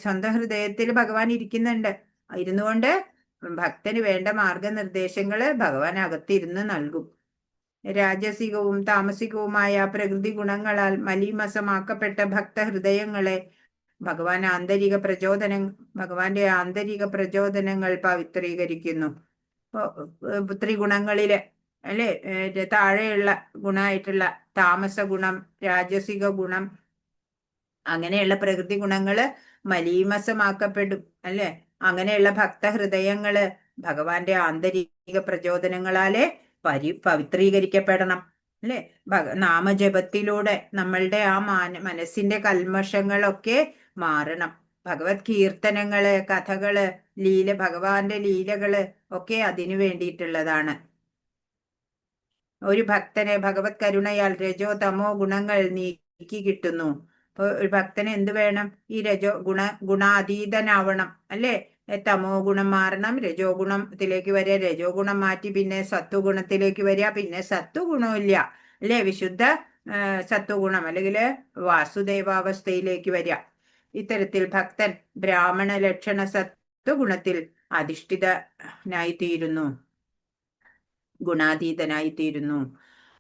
സ്വന്തം ഹൃദയത്തിൽ ഭഗവാൻ ഇരിക്കുന്നുണ്ട്. ഇരുന്നുകൊണ്ട് ഭക്തന് വേണ്ട മാർഗനിർദ്ദേശങ്ങള് ഭഗവാൻ അകത്തിരുന്ന് നൽകും. രാജസികവും താമസികവുമായ പ്രകൃതി ഗുണങ്ങളാൽ മലീമസമാക്കപ്പെട്ട ഭക്തഹൃദയങ്ങളെ ഭഗവാന്റെ ആന്തരിക പ്രചോദനങ്ങൾ പവിത്രീകരിക്കുന്നു. ത്രിഗുണങ്ങളില് അല്ലെ, താഴെയുള്ള ഗുണമായിട്ടുള്ള താമസ ഗുണം, രാജസിക ഗുണം, അങ്ങനെയുള്ള പ്രകൃതി ഗുണങ്ങള് മലീമസമാക്കപ്പെടും അല്ലെ. അങ്ങനെയുള്ള ഭക്തഹൃദയങ്ങള് ഭഗവാന്റെ ആന്തരിക പ്രചോദനങ്ങളാലെ പവിത്രീകരിക്കപ്പെടണം അല്ലെ. നാമജപത്തിലൂടെ നമ്മളുടെ ആ മനസ്സിന്റെ കൽമഷങ്ങളൊക്കെ മാറണം. ഭഗവത് കീർത്തനങ്ങള്, കഥകള്, ഭഗവാന്റെ ലീലകള് ഒക്കെ അതിനു വേണ്ടിയിട്ടുള്ളതാണ്. ഒരു ഭക്തനെ ഭഗവത് കരുണയാൽ രജോ തമോ ഗുണങ്ങൾ നീക്കി കിട്ടുന്നു. അപ്പൊ ഒരു ഭക്തന് എന്ത് വേണം? ഈ ഗുണാതീതനാവണം അല്ലെ. തമോ ഗുണം മാറണം, രജോ ഗുണത്തിലേക്ക് വരിക, രജോ ഗുണം മാറ്റി പിന്നെ സത്വഗുണത്തിലേക്ക് വരിക, പിന്നെ സത്വഗുണമില്ല അല്ലെ, വിശുദ്ധ സത്വഗുണം അല്ലെങ്കിൽ വാസുദേവാവസ്ഥയിലേക്ക് വരിക. ഇത്തരത്തിൽ ഭക്തൻ ബ്രാഹ്മണ ലക്ഷണ സത്വഗുണത്തിൽ അധിഷ്ഠിതനായിത്തീരുന്നു, ഗുണാതീതനായിത്തീരുന്നു.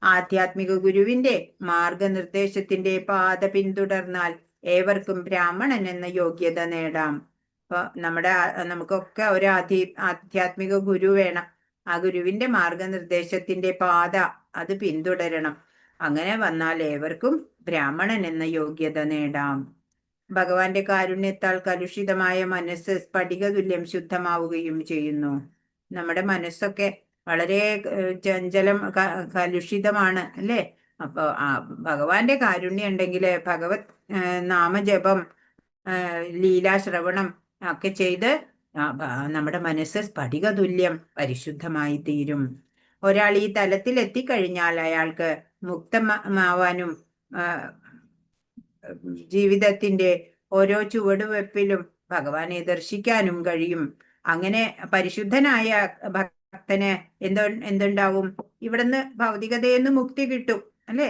ആധ്യാത്മിക ഗുരുവിന്റെ മാർഗനിർദ്ദേശത്തിന്റെ പാത പിന്തുടർന്നാൽ ഏവർക്കും ബ്രാഹ്മണൻ എന്ന യോഗ്യത നേടാം. അപ്പൊ നമുക്കൊക്കെ ഒരു ആധ്യാത്മിക ഗുരു വേണം. ആ ഗുരുവിന്റെ മാർഗനിർദ്ദേശത്തിന്റെ പാത അത് പിന്തുടരണം. അങ്ങനെ വന്നാൽ ഏവർക്കും ബ്രാഹ്മണൻ എന്ന യോഗ്യത നേടാം. ഭഗവാന്റെ കാരുണ്യത്താൽ കലുഷിതമായ മനസ്സ് സ്ഫടികതുല്യം ശുദ്ധമാവുകയും ചെയ്യുന്നു. നമ്മുടെ മനസ്സൊക്കെ വളരെ ചഞ്ചലം, കലുഷിതമാണ് അല്ലേ. അപ്പൊ ഭഗവാന്റെ കാരുണ്യം ഉണ്ടെങ്കിൽ ഭഗവത് നാമജപം, ലീലാശ്രവണം ഒക്കെ ചെയ്ത് നമ്മുടെ മനസ്സ് സ്ഫടികതുല്യം പരിശുദ്ധമായി തീരും. ഒരാൾ ഈ തലത്തിൽ എത്തിക്കഴിഞ്ഞാൽ അയാൾക്ക് മുക്തമാവാനും ജീവിതത്തിന്റെ ഓരോ ചുവടുവെപ്പിലും ഭഗവാനെ ദർശിക്കാനും കഴിയും. അങ്ങനെ പരിശുദ്ധനായ ഭക്തന് എന്തുണ്ടാവും? ഇവിടുന്ന് ഭൗതികതയെന്ന് മുക്തി കിട്ടും അല്ലെ,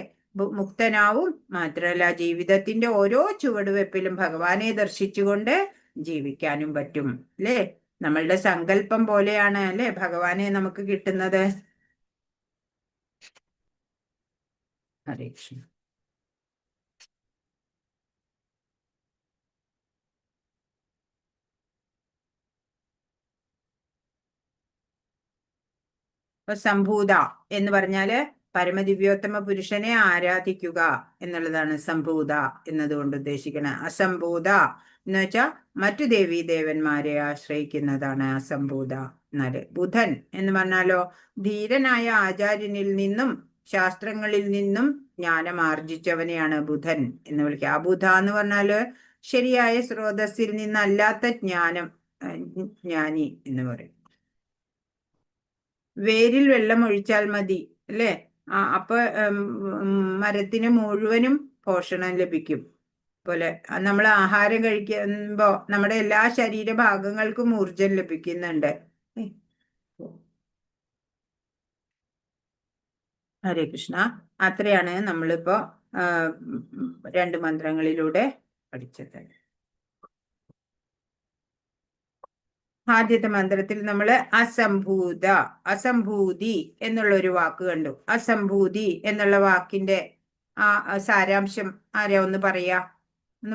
മുക്തനാവും. മാത്രമല്ല ജീവിതത്തിന്റെ ഓരോ ചുവടുവെപ്പിലും ഭഗവാനെ ദർശിച്ചുകൊണ്ട് ജീവിക്കാനും പറ്റും അല്ലെ. നമ്മളുടെ സങ്കല്പം പോലെയാണ് അല്ലെ ഭഗവാനെ നമുക്ക് കിട്ടുന്നത്. ഹരേ കൃഷ്ണ. അപ്പൊ സംഭൂത എന്ന് പറഞ്ഞാല് പരമദിവ്യോത്തമ പുരുഷനെ ആരാധിക്കുക എന്നുള്ളതാണ് സംഭൂത എന്നതുകൊണ്ട് ഉദ്ദേശിക്കുന്നത്. അസംഭൂത എന്ന് വെച്ചാൽ മറ്റു ദേവീ ദേവന്മാരെ ആശ്രയിക്കുന്നതാണ് അസംഭൂത. എന്നാല് ബുധൻ എന്ന് പറഞ്ഞാലോ ധീരനായ ആചാര്യനിൽ നിന്നും ശാസ്ത്രങ്ങളിൽ നിന്നും ജ്ഞാനം ആർജിച്ചവനെയാണ് ബുധൻ എന്ന് വിളിക്കുക. അബുധ എന്ന് പറഞ്ഞാല് ശരിയായ സ്രോതസ്സിൽ നിന്നല്ലാത്ത ജ്ഞാനം, ജ്ഞാനി എന്ന് പറയും. വേരിൽ വെള്ളം ഒഴിച്ചാൽ മതി അല്ലെ, അപ്പൊ മരത്തിന് മുഴുവനും പോഷണം ലഭിക്കും. പോലെ നമ്മൾ ആഹാരം കഴിക്കുമ്പോ നമ്മുടെ എല്ലാ ശരീരഭാഗങ്ങൾക്കും ഊർജം ലഭിക്കുന്നുണ്ട്. ഹരേ കൃഷ്ണ. അത്രയാണ് നമ്മളിപ്പോ 2 മന്ത്രങ്ങളിലൂടെ പഠിച്ചത്. ആദ്യത്തെ മന്ത്രത്തിൽ നമ്മൾ അസംഭൂതി എന്നുള്ള ഒരു വാക്ക് കണ്ടു. അസംഭൂതി എന്നുള്ള വാക്കിന്റെ ആ സാരാംശം ആരാ ഒന്ന്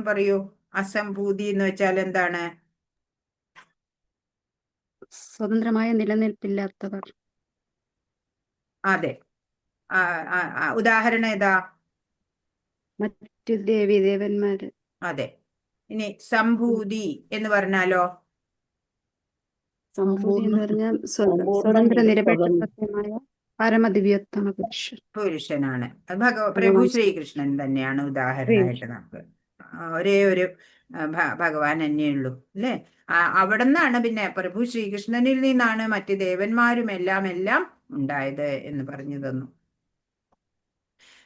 പറയൂ. അസംഭൂതി എന്ന് വെച്ചാൽ എന്താണ്? സ്വതന്ത്രമായ നിലനിൽപ്പില്ലാത്തവർ. അതെ. ഉദാഹരണം ഏതാ? മറ്റു ദേവീദേവന്മാര്. അതെ. ഇനി സംഭൂതി എന്ന് പറഞ്ഞാലോ? സംഭൂതി എന്ന് പറഞ്ഞാൽ സ്വതന്ത്ര നിരപേക്ഷമായ പരമദിവ്യോത്തമ പുരുഷനാണ്. പ്രഭു ശ്രീകൃഷ്ണൻ തന്നെയാണ് ഉദാഹരണമായിട്ട് നമുക്ക്. ഒരേ ഒരു ഭഗവാൻ തന്നെയുള്ളൂ അല്ലെ. അവിടെ നിന്നാണ് പിന്നെ പ്രഭു ശ്രീകൃഷ്ണനിൽ നിന്നാണ് മറ്റ് ദേവന്മാരും എല്ലാം ഉണ്ടായത് എന്ന് പറഞ്ഞു തന്നു.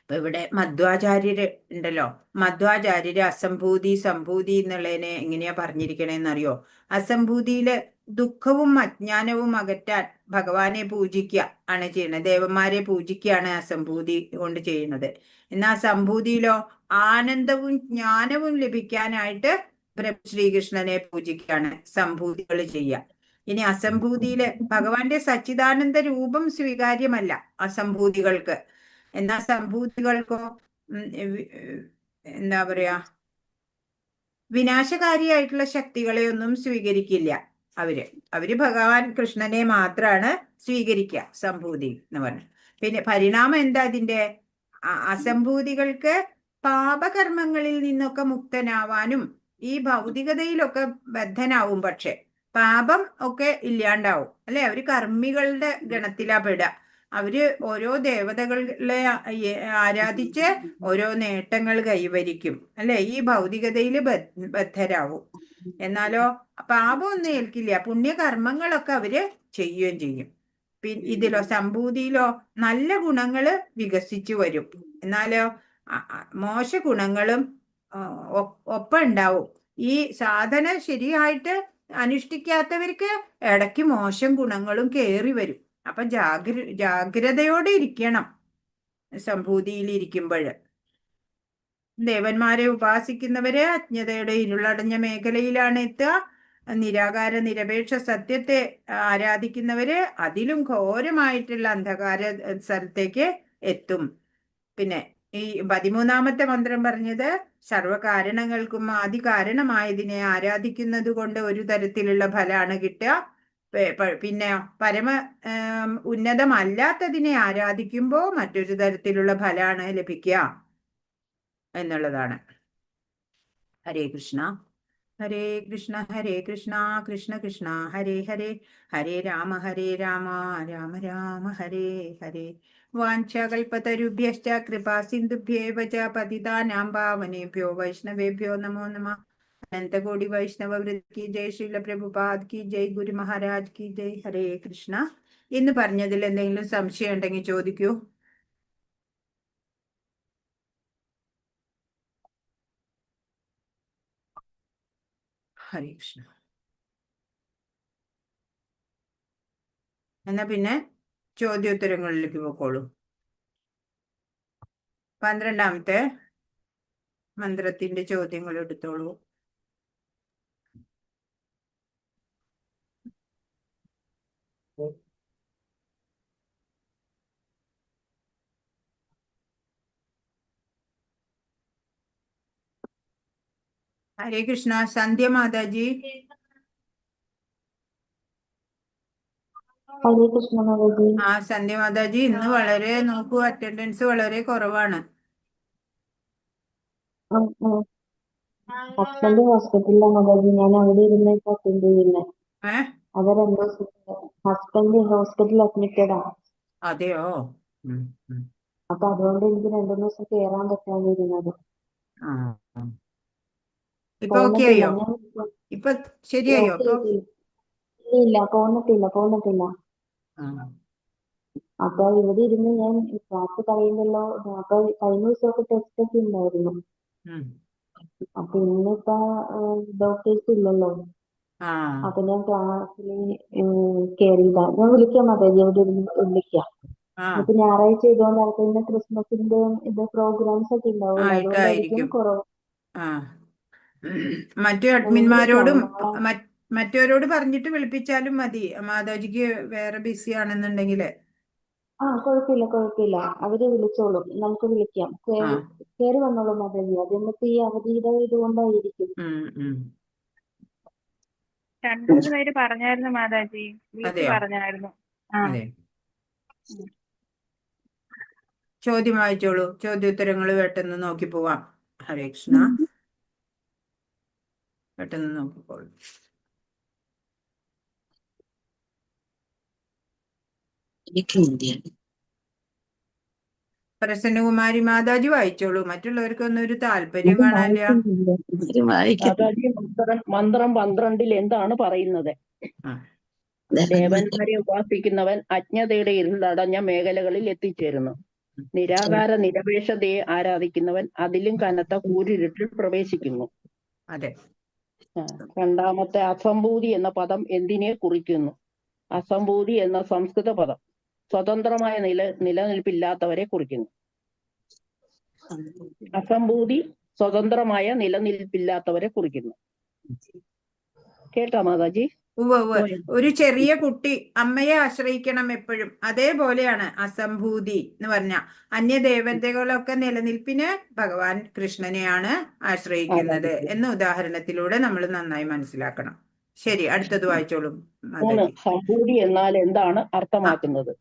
അപ്പൊ ഇവിടെ മധ്വാചാര്യര് ഉണ്ടല്ലോ, മധ്വാചാര്യര് അസംഭൂതി സംഭൂതി എന്നുള്ളതിനെ എങ്ങനെയാ പറഞ്ഞിരിക്കണേന്നറിയോ? അസംഭൂതിയില് ദുഃഖവും അജ്ഞാനവും അകറ്റാൻ ഭഗവാനെ പൂജിക്കുക ആണ് ചെയ്യുന്നത്. ദേവന്മാരെ പൂജിക്കുകയാണ് അസംഭൂതി കൊണ്ട് ചെയ്യുന്നത്. എന്നാൽ സംഭൂതിയിലോ ആനന്ദവും ജ്ഞാനവും ലഭിക്കാനായിട്ട് ശ്രീകൃഷ്ണനെ പൂജിക്കുകയാണ് സംഭൂതികൾ ചെയ്യുക. ഇനി അസംഭൂതിയില് ഭഗവാന്റെ സച്ചിദാനന്ദ രൂപം സ്വീകാര്യമല്ല അസംഭൂതികൾക്ക്. എന്നാൽ സംഭൂതികൾക്കോ എന്താ പറയാ, വിനാശകാരിയായിട്ടുള്ള ശക്തികളെ ഒന്നും സ്വീകരിക്കില്ല. അവര് ഭഗവാൻ കൃഷ്ണനെ മാത്രമാണ് സ്വീകരിക്കുക സംഭൂതി എന്ന് പറഞ്ഞു. പിന്നെ പരിണാമം എന്താ അതിന്റെ? അസംഭൂതികൾക്ക് പാപകർമ്മങ്ങളിൽ നിന്നൊക്കെ മുക്തനാവാനും ഈ ഭൗതികതയിലൊക്കെ ബദ്ധനാവും. പക്ഷെ പാപം ഒക്കെ ഇല്ലാണ്ടാവും അല്ലെ. അവര് കർമ്മികളുടെ ഗണത്തിലാ പെടുക. അവര് ഓരോ ദേവതകളെ ആരാധിച്ച് ഓരോ നേട്ടങ്ങൾ കൈവരിക്കും അല്ലെ. ഈ ഭൗതികതയിൽ ബദ്ധരാവും. എന്നാലോ പാപമൊന്നും ഏൽക്കില്ല. പുണ്യകർമ്മങ്ങളൊക്കെ അവര് ചെയ്യുകയും ചെയ്യും. ഇതിലോ സംഭൂതിയിലോ നല്ല ഗുണങ്ങള് വികസിച്ചു വരും. എന്നാലോ മോശ ഗുണങ്ങളും ഒപ്പം ഉണ്ടാവും. ഈ സാധന ശരിയായിട്ട് അനുഷ്ഠിക്കാത്തവർക്ക് ഇടയ്ക്ക് മോശം ഗുണങ്ങളും കയറി വരും. അപ്പൊ ജാഗ്രതയോടെ ഇരിക്കണം സംഭൂതിയിൽ ഇരിക്കുമ്പോൾ. ദേവന്മാരെ ഉപാസിക്കുന്നവര് അജ്ഞതയുടെ ഇരുളടഞ്ഞ മേഖലയിലാണ് എത്തുക. നിരാകാര നിരപേക്ഷ സത്യത്തെ ആരാധിക്കുന്നവര് അതിലും ഘോരമായിട്ടുള്ള അന്ധകാര സ്ഥലത്തേക്ക് എത്തും. പിന്നെ ഈ 13ാമത്തെ മന്ത്രം പറഞ്ഞത് സർവകാരണങ്ങൾക്കും ആദി കാരണമായതിനെ ആരാധിക്കുന്നത് കൊണ്ട് ഒരു തരത്തിലുള്ള ഫലമാണ് കിട്ടുക. പിന്നെ പരമ ഉന്നതമല്ലാത്തതിനെ ആരാധിക്കുമ്പോൾ മറ്റൊരു തരത്തിലുള്ള ഫലമാണ് ലഭിക്കുക എന്നുള്ളതാണ്. ഹരേ കൃഷ്ണ ഹരേ കൃഷ്ണ ഹരേ കൃഷ്ണ കൃഷ്ണ കൃഷ്ണ ഹരേ ഹരേ ഹരേ രാമ രാമ രാമ ഹരേ ഹരേ. വാഞ്ചകൽപതരുഭ്യശ്ച കൃപാ സിന്ധുഭ്യേവ ച പതിതാനാം പാവനേഭ്യോ വൈഷ്ണവേഭ്യോ നമോ നമഃ. അനന്തകോടി വൈഷ്ണവ വൃന്ദ കി ജയ്. ശ്രീല പ്രഭുപാദ് കി ജയ്. ഗുരു മഹാരാജ് കി ജയ്. ഹരേ കൃഷ്ണ. ഇന്ന് പറഞ്ഞതിൽ എന്തെങ്കിലും സംശയം ഉണ്ടെങ്കിൽ ചോദിക്കൂ. ഹരേ കൃഷ്ണ. എന്നാ പിന്നെ ചോദ്യോത്തരങ്ങളിലേക്ക് പോക്കോളൂ. 12ാമത്തെ മന്ത്രത്തിന്റെ ചോദ്യങ്ങൾ എടുത്തോളൂ. ഹരേ കൃഷ്ണ. സന്ധ്യ മാതാജി. ഹരേ കൃഷ്ണ മാതാജി. സന്ധ്യ മാതാജി, ഇന്ന് വളരെ നോക്കൂ, അറ്റൻഡൻസ് വളരെ കുറവാണ്. ഹസ്ബൻഡ് ഹോസ്പിറ്റലിലാണ് മാതാജി. ഞാൻ അവിടെ ഇരുന്ന് അറ്റൻഡ് ചെയ്യുന്നത്. അത് 2 ദിവസം ഹസ്ബൻഡ് ഹോസ്പിറ്റലിൽ അഡ്മിറ്റഡാ. അതെയോ? അപ്പൊ അതുകൊണ്ട് എനിക്ക് 2 ദിവസം കയറാൻ പറ്റാതിരുന്നത്. ഇപ്പൊ ഓക്കെ ആയോ? ഇപ്പൊ ശരിയായോ? ഇല്ല, പോന്നിട്ടില്ല. അപ്പൊ ഇവിടെ ഇരുന്ന് ഞാൻ ക്ലാസ് കഴിയുന്നല്ലോ. അപ്പൊ കഴിഞ്ഞ ദിവസമൊക്കെ ടെസ്റ്റ് ഒക്കെ ഉണ്ടായിരുന്നു. അപ്പൊ ഇന്നിപ്പോ ഡോക്ടേഴ്സ് ഇല്ലല്ലോ. അപ്പൊ ഞാൻ ക്ലാസ്സിൽ കയറിയതാ. ഞാൻ വിളിക്കാം മാതാജി, അവിടെ വിളിക്കാം. ഇപ്പൊ ഞായറാഴ്ച ഇതുകൊണ്ടാണ്. പിന്നെ ക്രിസ്മസിന്റെ പ്രോഗ്രാംസ് ഒക്കെ ഉണ്ടാവും. അതുകൊണ്ടായിരിക്കും കുറവ്. മറ്റു അഡ്മിന്മാരോടും മറ്റവരോട് പറഞ്ഞിട്ട് വിളിപ്പിച്ചാലും മതി മാതാജിക്ക്, വേറെ ബിസി ആണെന്നുണ്ടെങ്കില്. കുഴപ്പമില്ല. അവര് വിളിച്ചോളും. നമുക്ക് വിളിക്കാം. കയറി വന്നോളൂ മാതാജി. അതിന്നത്തെ ഈ അവധിയുടെ ഇതുകൊണ്ടായിരിക്കും. 2-3 പേര് പറഞ്ഞായിരുന്നു മാതാജി, വീട്ടിൽ പറഞ്ഞായിരുന്നു. ചോദ്യം വായിച്ചോളൂ. ചോദ്യോത്തരങ്ങൾ പെട്ടെന്ന് നോക്കി പോവാം. ഹരേ കൃഷ്ണ. പെട്ടെന്ന് നോക്കിക്കോളൂ. പ്രസന്നകുമാരി മാതാജി വായിച്ചോളൂ. മറ്റുള്ളവർക്കൊന്നും ഒരു താല്പര്യം കാണാനില്ല. മന്ത്രം 12 എന്താണ് പറയുന്നത്? ദേവന്മാരെ ഉപാസിക്കുന്നവൻ അജ്ഞതയുടെ ഇരുളടഞ്ഞ മേഖലകളിൽ എത്തിച്ചേരുന്നു. നിരാകാര നിരപേക്ഷതയെ ആരാധിക്കുന്നവൻ അതിലും കനത്ത കൂരിരുട്ടിൽ പ്രവേശിക്കുന്നു. അതെ. രണ്ടാമത്തെ അസംഭൂതി എന്ന പദം എന്തിനെ കുറിക്കുന്നു? അസംഭൂതി എന്ന സംസ്കൃത പദം സ്വതന്ത്രമായ നിലനിൽപ്പില്ലാത്തവരെ കുറിക്കുന്നു. അസംഭൂതി സ്വതന്ത്രമായ നിലനിൽപ്പില്ലാത്തവരെ കുറിക്കുന്നു. കേട്ടോ മാതാജി? ഉവ്വ് ഒരു ചെറിയ കുട്ടി അമ്മയെ ആശ്രയിക്കണം എപ്പോഴും. അതേപോലെയാണ് അസംഭൂതി എന്ന് പറഞ്ഞ അന്യദേവതകളൊക്കെ നിലനിൽപ്പിന് ഭഗവാൻ കൃഷ്ണനെയാണ് ആശ്രയിക്കുന്നത് എന്ന ഉദാഹരണത്തിലൂടെ നമ്മൾ നന്നായി മനസ്സിലാക്കണം. ശരി, അടുത്തത് വായിച്ചോളൂ മാതാജി. സംഭൂതി എന്നാൽ എന്താണ് അർത്ഥമാക്കുന്നത്?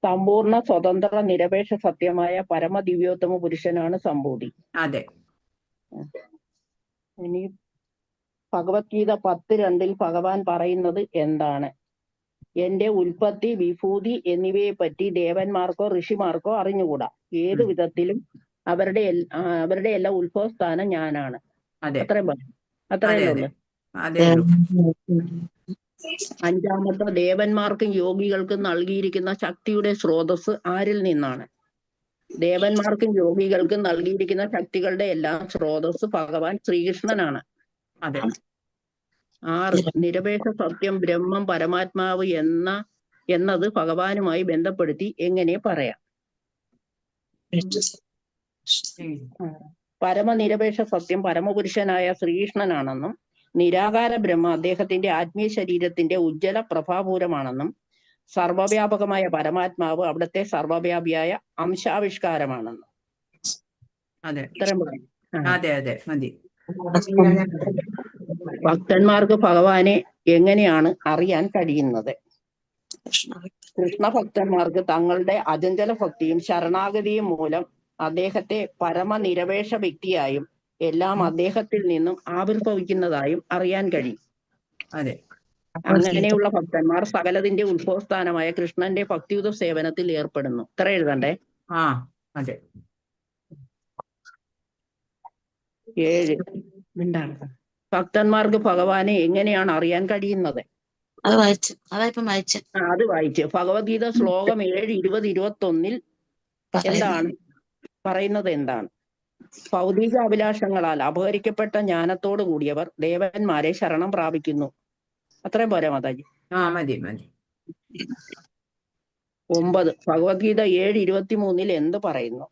സമ്പൂർണ്ണ സ്വതന്ത്ര നിരപേക്ഷ സത്യമായ പരമദിവ്യോത്തമ പുരുഷനാണ് സംഭൂതി. അതെ. ഇനി ഭഗവത്ഗീത 10:2 ഭഗവാൻ പറയുന്നത് എന്താണ്? എന്റെ ഉൽപ്പത്തി, വിഭൂതി എന്നിവയെ പറ്റി ദേവന്മാർക്കോ ഋഷിമാർക്കോ അറിഞ്ഞുകൂടാ. ഏതു വിധത്തിലും അവരുടെ എല്ലാ ഉത്ഭവസ്ഥാനം ഞാനാണ്. അത്രയും പറഞ്ഞു. അത്രയേ ഉള്ളൂ. അഞ്ചാമത്തെ, ദേവന്മാർക്കും യോഗികൾക്കും നൽകിയിരിക്കുന്ന ശക്തിയുടെ സ്രോതസ് ആരിൽ നിന്നാണ്? ദേവന്മാർക്കും യോഗികൾക്കും നൽകിയിരിക്കുന്ന ശക്തികളുടെ എല്ലാം സ്രോതസ് ഭഗവാൻ ശ്രീകൃഷ്ണനാണ്. 6, നിരപേക്ഷ സത്യം ബ്രഹ്മം പരമാത്മാവ് എന്നത് ഭഗവാനുമായി ബന്ധപ്പെടുത്തി എങ്ങനെ പറയാം? പരമനിരപേക്ഷ സത്യം പരമപുരുഷനായ ശ്രീകൃഷ്ണനാണെന്നും നിരാകാര ബ്രഹ്മ അദ്ദേഹത്തിന്റെ ആത്മീയ ശരീരത്തിന്റെ ഉജ്ജ്വല പ്രഭാപൂരമാണെന്നും സർവവ്യാപകമായ പരമാത്മാവ് അവിടുത്തെ സർവവ്യാപിയായ അംശാവിഷ്കാരമാണെന്നും. ഭക്തന്മാർക്ക് ഭഗവാനെ എങ്ങനെയാണ് അറിയാൻ കഴിയുന്നത്? കൃഷ്ണഭക്തന്മാർക്ക് തങ്ങളുടെ അചഞ്ചല ഭക്തിയും ശരണാഗതിയും മൂലം അദ്ദേഹത്തെ പരമനിരപേക്ഷ വ്യക്തിയായും എല്ലാം അദ്ദേഹത്തിൽ നിന്നും ആവിർഭവിക്കുന്നതായും അറിയാൻ കഴിയും. അങ്ങനെയുള്ള ഭക്തന്മാർ സകലതിന്റെ ഉത്ഭവസ്ഥാനമായ കൃഷ്ണന്റെ ഭക്തിയുത സേവനത്തിൽ ഏർപ്പെടുന്നു. ഇത്ര എഴുതണ്ടേ? 7, ഭക്തന്മാർക്ക് ഭഗവാനെ എങ്ങനെയാണ് അറിയാൻ കഴിയുന്നത്? അത് വായിച്ച് ഭഗവത്ഗീത ശ്ലോകം 7, 20, 21 എന്താണ് പറയുന്നത്? എന്താണ്? ഭൗതിക അഭിലാഷങ്ങളാൽ അപഹരിക്കപ്പെട്ട ജ്ഞാനത്തോടു കൂടിയവർ ദേവന്മാരെ ശരണം പ്രാപിക്കുന്നു. അത്രയും പോരെ മാതാജി? 9, ഭഗവത്ഗീത 7:23 എന്ത് പറയുന്നു?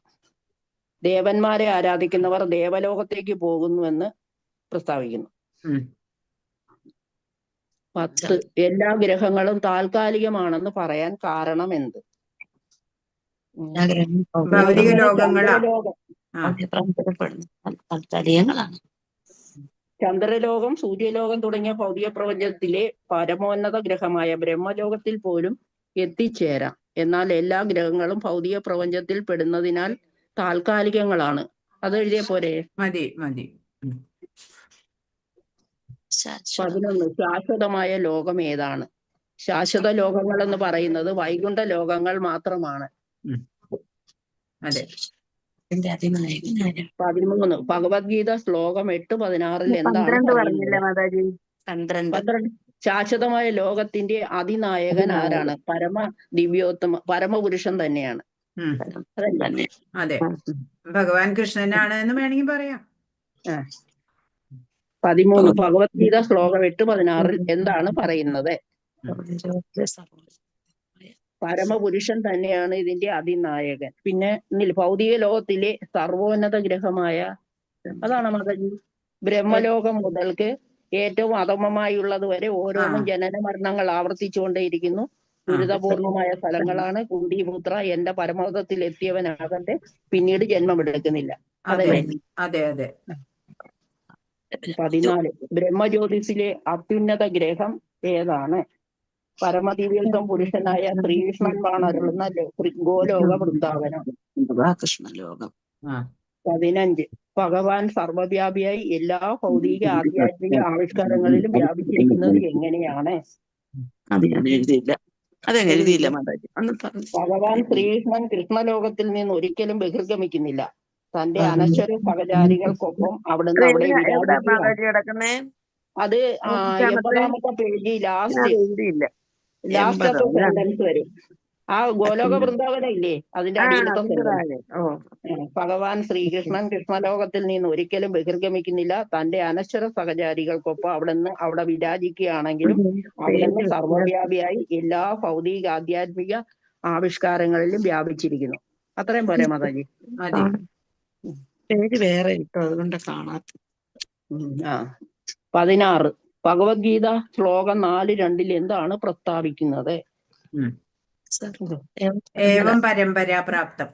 ദേവന്മാരെ ആരാധിക്കുന്നവർ ദേവലോകത്തേക്ക് പോകുന്നുവെന്ന് പ്രസ്താവിക്കുന്നു. 10, എല്ലാ ഗ്രഹങ്ങളും താൽക്കാലികമാണെന്ന് പറയാൻ കാരണം എന്ത്? ചന്ദ്രലോകം, സൂര്യലോകം തുടങ്ങിയ ഭൗതിക പ്രപഞ്ചത്തിലെ പരമോന്നത ഗ്രഹമായ ബ്രഹ്മലോകത്തിൽ പോലും എത്തിച്ചേരാം. എന്നാൽ എല്ലാ ഗ്രഹങ്ങളും ഭൗതിക പ്രപഞ്ചത്തിൽ പെടുന്നതിനാൽ താൽക്കാലികങ്ങളാണ്. അത് എഴുതിയ പോരെ? 11, ശാശ്വതമായ ലോകം ഏതാണ്? ശാശ്വത ലോകങ്ങൾ എന്ന് പറയുന്നത് വൈകുണ്ഠ ലോകങ്ങൾ മാത്രമാണ്. 13, ഭഗവത്ഗീത ശ്ലോകം 8:16 എന്താണ് പറയുന്നത്? ശാശ്വതമായ ലോകത്തിന്റെ അതിനായകൻ ആരാണ്? പരമപുരുഷൻ തന്നെയാണ്. ഭഗവാൻ കൃഷ്ണനാണ് എന്ന് വേണമെങ്കിൽ പറയാം. 13, ഭഗവത്ഗീത ശ്ലോകം 8:16 എന്താണ് പറയുന്നത്? പരമപുരുഷൻ തന്നെയാണ് ഇതിന്റെ അതിനായകൻ. പിന്നെ ഭൗതിക ലോകത്തിലെ സർവോന്നത ഗ്രഹമായ അതാണ് മാതാജി. ബ്രഹ്മലോകം മുതൽക്ക് ഏറ്റവും അധമമായുള്ളത് വരെ ഓരോന്നും ജനന മരണങ്ങൾ ആവർത്തിച്ചുകൊണ്ടേയിരിക്കുന്നു. ദുരിതപൂർണമായ സ്ഥലങ്ങളാണ്. കുന്തിപുത്ര, എന്റെ പരമപദത്തിൽ എത്തിയവനാകട്ടെ പിന്നീട് ജന്മമെടുക്കുന്നില്ല. അതല്ലേ? 14, ബ്രഹ്മജ്യോതിസിലെ അത്യുന്നത ഗ്രഹം ഏതാണ്? പരമദിവ്യോത്തമ പുരുഷനായ ശ്രീകൃഷ്ണൻ അരുളുന്ന ഗോലോക വൃന്ദാവനം. 15, ഭഗവാൻ സർവവ്യാപിയായി എല്ലാ ഭൗതിക ആധ്യാത്മിക ആവിഷ്കാരങ്ങളിലും വ്യാപിച്ചിരിക്കുന്നത് എങ്ങനെയാണ്? ഭഗവാൻ ശ്രീകൃഷ്ണൻ കൃഷ്ണലോകത്തിൽ നിന്ന് ഒരിക്കലും ബഹിർഗമിക്കുന്നില്ല. തന്റെ അനശ്വര സഹചാരികൾക്കൊപ്പം അവിടുന്ന് അവിടെ വിരാജിക്കുകയാണ്. അത് 80ാമത്തെ പേജ് ലാസ്റ്റത്തെ സെന്റൻസ് വരും. ആ ഗോലോക വൃന്ദാവനം ഇല്ലേ, അതിന്റെ അടിയിലത്തെ അതിന്റെ സെന്റൻസ്. താഴെ. ഓ, ഭഗവാൻ ശ്രീകൃഷ്ണൻ കൃഷ്ണലോകത്തിൽ നിന്ന് ഒരിക്കലും ബഹിർഗമിക്കുന്നില്ല. തന്റെ അനശ്വര സഹചാരികൾക്കൊപ്പം അവിടെ വിരാജിക്കുകയാണെങ്കിലും അവിടുന്ന് പേര് സർവ്വവ്യാപിയായി എല്ലാ ഭൗതിക ആധ്യാത്മിക ആവിഷ്കാരങ്ങളിലും വ്യാപിച്ചിരിക്കുന്നു. അത്രയും പോരെ മാതാജി? മതി. പേര് വേറെ ഇട്ടോ, അതുകൊണ്ട് കാണാത്ത. ആ 16 ഭഗവത്ഗീത ശ്ലോകം 4:2 എന്താണ് പ്രസ്താവിക്കുന്നത്? ഏവം പരമ്പരാ പ്രാപ്തം.